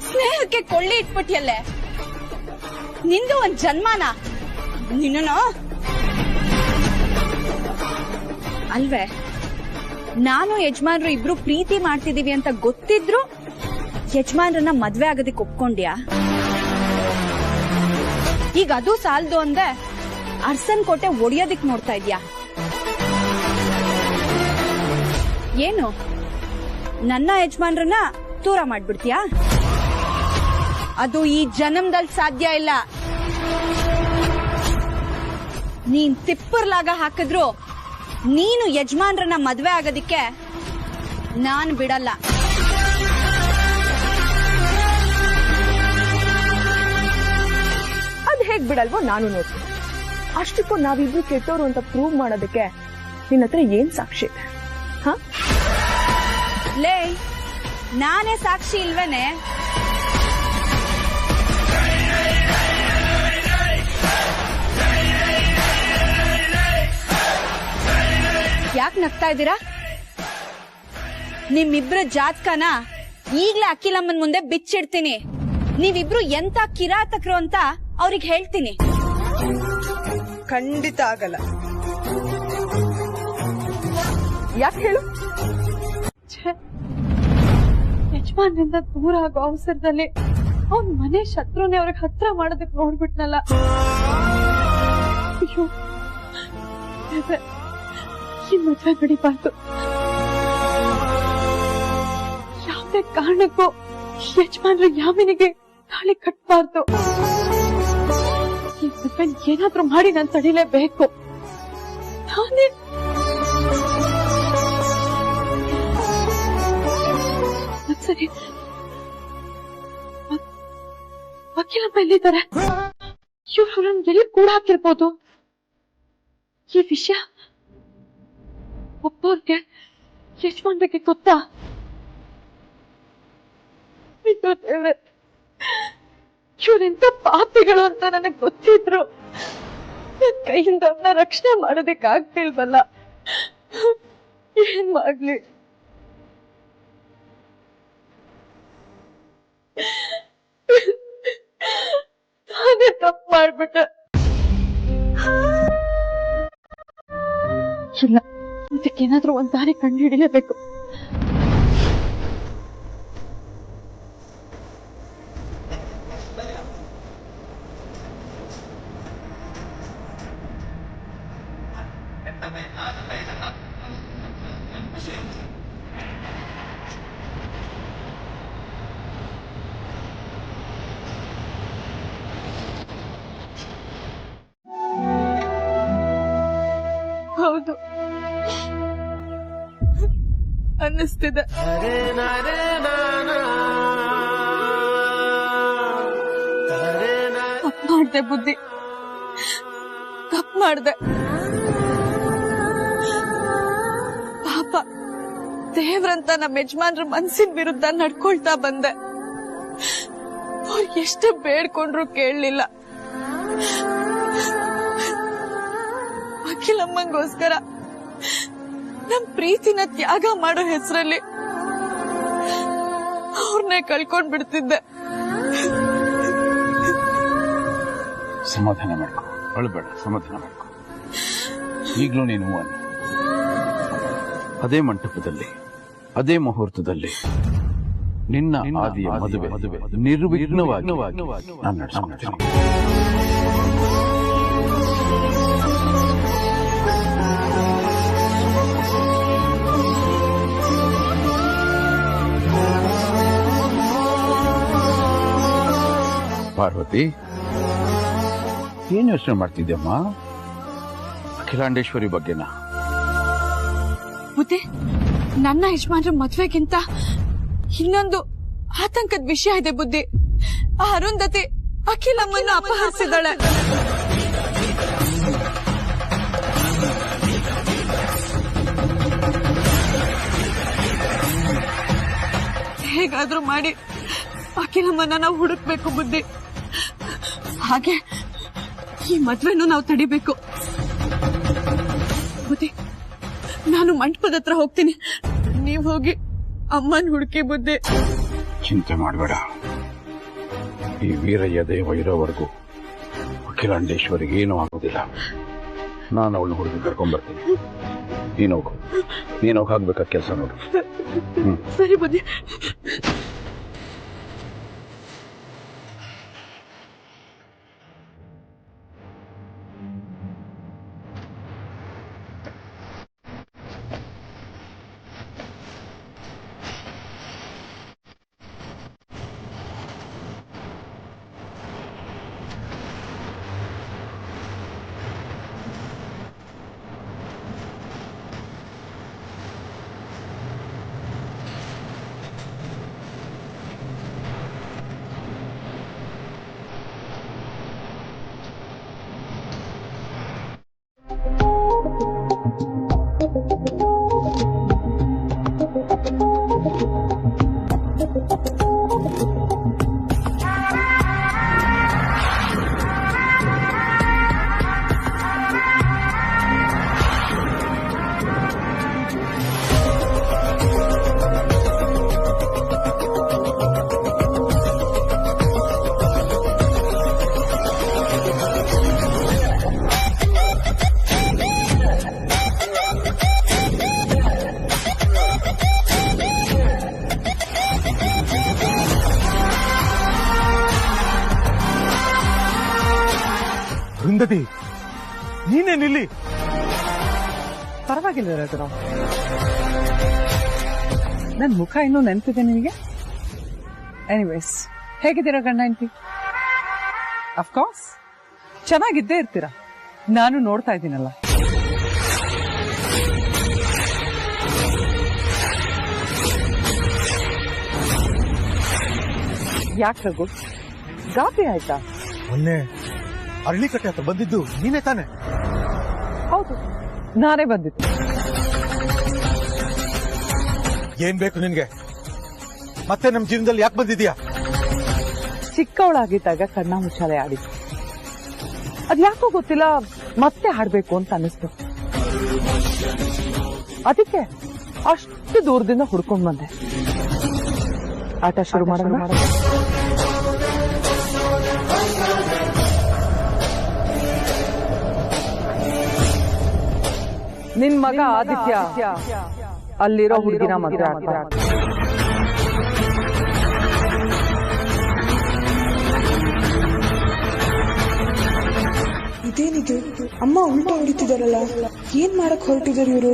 [SPEAKER 11] ಸ್ನೇಹಕ್ಕೆ ಕೊಳ್ಳಿ ಇಟ್ಬಿಟ್ಟಿಯಲ್ಲೇ. ನಿಂದು ಒಂದ್ ಜನ್ಮಾನ ನಿನ್ನ ಅಲ್ವೇ? ನಾನು ಯಜಮಾನ್ರು ಇಬ್ರು ಪ್ರೀತಿ ಮಾಡ್ತಿದೀವಿ ಅಂತ ಗೊತ್ತಿದ್ರು ಯಜಮಾನ್ರನ್ನ ಮದ್ವೆ ಆಗೋದಕ್ಕೆ ಒಪ್ಕೊಂಡ್ಯಾ? ಈಗ ಅದು ಸಾಲದು ಅಂದೆ ಅರ್ಸನ್ ಕೋಟೆ ಒಡೆಯೋದಿಕ್ ನೋಡ್ತಾ ಇದ್ಯಾ? ಏನು ನನ್ನ ಯಜಮಾನ್ರನ್ನ ದೂರ ಮಾಡ್ಬಿಡ್ತೀಯಾ? ಅದು ಈ ಜನ್ಮದಲ್ಲಿ ಸಾಧ್ಯ ಇಲ್ಲ. ನೀನ್ ತಿಪ್ಪರ್ಲಾಗ ಹಾಕಿದ್ರು ನೀನು ಯಜಮಾನ್ರನ್ನ ಮದ್ವೆ ಆಗೋದಿಕ್ಕೆ ನಾನ್ ಬಿಡಲ್ಲ.
[SPEAKER 1] ಅದ್ ಹೇಗ್ ಬಿಡಲ್ವೋ ನಾನು ನೋಡ್ತೀನಿ. ಅಷ್ಟಕ್ಕೂ ನಾವಿಬ್ರು ಕೆಟ್ಟೋರು ಅಂತ ಪ್ರೂವ್ ಮಾಡೋದಕ್ಕೆ ನಿನ್ನ ಹತ್ರ ಏನ್ ಸಾಕ್ಷಿ ಇದೆ? ಹ?
[SPEAKER 11] ಲೇ, ನಾನೇ ಸಾಕ್ಷಿ ಇಲ್ವೇನೆ? ಯಾಕೆ ನಗ್ತಾ ಇದ್ದೀರಾ? ನಿಮ್ಮಿಬ್ರ ಜಾತಕನ ಈಗ್ಲೇ ಅಖಿಲಮ್ಮನ್ ಮುಂದೆ ಬಿಚ್ಚಿಡ್ತೀನಿ. ನೀವಿಬ್ರು ಎಂತ ಕಿರಾತಕರು ಅಂತ ಅವ್ರಿಗೆ ಹೇಳ್ತೀನಿ.
[SPEAKER 1] ಖಂಡಿತ ಆಗಲ್ಲ. ಯಾಕೆ ಹೇಳು?
[SPEAKER 5] ಯಜಮಾನ್ರಿಂದ ದೂರ ಆಗೋ ಅವಸರದಲ್ಲಿ ಅವ್ನ್ ಮನೆ ಶತ್ರುನೇ ಅವ್ರಿಗೆ ಹತ್ರ ಮಾಡೋದಕ್ಕೆ ನೋಡ್ಬಿಟ್ನಲ್ಲ. ಅಯ್ಯೋ, ಈ ಮದ್ವೆ ನಡೀಬಾರ್ದು. ಯಾವುದೇ ಕಾರಣಕ್ಕೂ ಯಜಮಾನ್ರ ಯಾಮಿನಿಗೆ ತಾಳಿ ಕಟ್ಬಾರ್ದು. ಈ ಮದ್ವೆ ಏನಾದ್ರೂ ಮಾಡಿ ನಾನು ತಡಿಲೇಬೇಕು. ನಾನೇ ಸರಿ, ವಕೀಲಮ್ಮ ಎಲ್ಲಿದ್ದಾರೆ? ಇವ್ರು ಅವ್ರನ್ನ ಎಲ್ಲಿ ಕೂಡ ಹಾಕಿರ್ಬೋದು. ಈ ವಿಷಯ ಒಬ್ಬವ್ರಿಗೆ ಯಜಮಾನ್ ಬಗ್ಗೆ ಗೊತ್ತಾ? ಇವ್ರೆಂತ ಪಾಪಿಗಳು ಅಂತ ನನಗ್ ಗೊತ್ತಿದ್ರು ನನ್ ಕೈಯಿಂದ ಅವ್ರನ್ನ ರಕ್ಷಣೆ ಮಾಡೋದಕ್ಕೆ ಆಗ್ತಿಲ್ವಲ್ಲ. ಏನ್ ಮಾಡ್ಲಿ? ನಾನೇ ತಪ್ಪು ಮಾಡ್ಬಿಟ್ಟೆ. ಇಲ್ಲ, ಇದಕ್ಕೇನಾದ್ರೂ ಒಂದ್ ದಾರಿ ಕಂಡು ಹಿಡಿಯಬೇಕು. ಹೌದು ಅನ್ನಿಸ್ತಿದೆ. ತಪ್ಪು ಮಾಡ್ದೆ ಬುದ್ಧಿ, ತಪ್ಪು ಮಾಡ್ದೆ. ಪಾಪ ದೇವ್ರಂತ ನಮ್ಮ ಯಜಮಾನ್ರ ಮನ್ಸಿನ ವಿರುದ್ಧ ನಡ್ಕೊಳ್ತಾ ಬಂದೆ. ಅವ್ರು ಎಷ್ಟು ಬೇಡ್ಕೊಂಡ್ರು ಕೇಳಲಿಲ್ಲ. ಅಖಿಲಮ್ಮಂಗೋಸ್ಕರ ನಮ್ ಪ್ರೀತಿನ ತ್ಯಾಗ ಮಾಡೋ ಹೆಸರಲ್ಲಿ ಅವ್ರನ್ನೇ ಕಳ್ಕೊಂಡ್ ಬಿಡ್ತಿದ್ದೆ.
[SPEAKER 15] ಸಮಾಧಾನ ಮಾಡ್ಕೊ, ಅಳಬೇಡ, ಸಮಾಧಾನ ಮಾಡ್ಕೊ. ಈಗ್ಲೂ ನೀನು ಅನ್ನು ಅದೇ ಮಂಟಪದಲ್ಲಿ ಅದೇ ಮುಹೂರ್ತದಲ್ಲಿ ನಿನ್ನ ಆದಿಯ ಮದುವೆ ನಿರ್ವಿಘ್ನವಾಗಿ ನಾನು ನಡೆಸ್ಕೊಳ್ತೀನಿ. ಪಾರ್ವತಿ, ಏನ್ ಯೋಚನೆ ಮಾಡ್ತಿದ್ಯಮ್ಮ? ಅಖಿಲಾಂಡೇಶ್ವರಿ ಬಗ್ಗೆನಾ?
[SPEAKER 5] ಬುದ್ಧಿ, ನನ್ನ ಯಜಮಾನ್ರ ಮದ್ವೆಗಿಂತ ಇನ್ನೊಂದು ಆತಂಕದ ವಿಷಯ ಇದೆ ಬುದ್ಧಿ. ಆ ಅರುಂಧತಿ ಅಖಿಲಮ್ಮನ್ನು ಅಪಹರಿಸಿದಾಳೆ. ಹೇಗಾದ್ರೂ ಮಾಡಿ ಅಖಿಲಮ್ಮನ್ನ ನಾವು ಹುಡುಕ್ಬೇಕು ಬುದ್ಧಿ. ಹಾಗೆ ಈ ಮದ್ವೆನೂ ನಾವು ತಡಿಬೇಕು ಬುದ್ಧಿ. ನಾನು ಮಂಟಪದ ಹತ್ರ ಹೋಗ್ತೀನಿ, ನೀವ್ ಹೋಗಿ ಅಮ್ಮನ್ ಹುಡುಕಿ ಬುದ್ಧಿ.
[SPEAKER 15] ಚಿಂತೆ ಮಾಡಬೇಡ, ಈ ವೀರಯ್ಯ ದೇವ ಇರೋವರೆಗೂ ಅಖಿಲಾಂಡೇಶ್ವರಿಗೆ ಏನೂ ಆಗೋದಿಲ್ಲ. ನಾನು ಅವಳನ್ನ ಹುಡುಗಿ ಕರ್ಕೊಂಡ್ಬರ್ತೀನಿ. ನೀನು ಹೋಗ್ಬೇಕಾದ ಕೆಲಸ ನೋಡು.
[SPEAKER 5] ಸರಿ ಬುದ್ಧಿ.
[SPEAKER 10] ಅರುಂಧತಿ, ನೀನೇ ನಿಲ್ಲಿ.
[SPEAKER 6] ಪರವಾಗಿಲ್ಲ ರಘು, ನನ್ ಮುಖ ಇನ್ನೂ ನೆನಪಿದೆ ನಿನಗೆ. ಎನಿವೇಸ್, ಹೇಗಿದ್ದೀರಾ ಗಂಡ ಹೆಂಡತಿ? ಅಫ್ಕೋರ್ಸ್ ಚೆನ್ನಾಗಿದ್ದೇ ಇರ್ತೀರಾ, ನಾನು ನೋಡ್ತಾ ಇದ್ದೀನಲ್ಲ. ಯಾಕೆ ರಘು, ಗಾಬರಿ ಆಯ್ತಾ?
[SPEAKER 10] ಮೊನ್ನೆ ಅರಳಿಕಟ್ಟೆ ಹತ್ರ ಬಂದಿದ್ದು ನೀನೇ ತಾನೆ?
[SPEAKER 6] ಹೌದು, ನಾನೇ ಬಂದಿದ್ದು.
[SPEAKER 10] ಏನ್ ಬೇಕು ನಿನ್ಗೆ? ಮತ್ತೆ ನಮ್ ಜೀವನದಲ್ಲಿ ಯಾಕೆ ಬಂದಿದ್ಯಾ?
[SPEAKER 6] ಚಿಕ್ಕವಳಾಗಿದ್ದಾಗ ಕಣ್ಣ ಮುಚ್ಚಾಲೆ ಆಡಿದ್ದು, ಅದ್ಯಾಕೋ ಗೊತ್ತಿಲ್ಲ ಮತ್ತೆ ಹಾಡ್ಬೇಕು ಅಂತ ಅನಿಸ್ತು. ಅದಕ್ಕೆ ಅಷ್ಟು ದೂರದಿಂದ ಹುಡ್ಕೊಂಡ್ ಬಂದೆ. ಆಟ ಶುರು ಮಾಡೋಣ. ನಿನ್ ಮಗ ಆದಿತ್ಯ ಅಲ್ಲಿರೋ ಹುಡುಗಿನ ಮದುವೆ ಆಗ್ತಾರೆ.
[SPEAKER 9] ಇದೇನಿದು? ಅಮ್ಮ ಉಲ್ಟಾ ಹೊಡಿತಿದಾರಲ್ಲ, ಏನ್ ಮಾಡಕ್ ಹೊರಟಿದಾರೆ ಇವರು?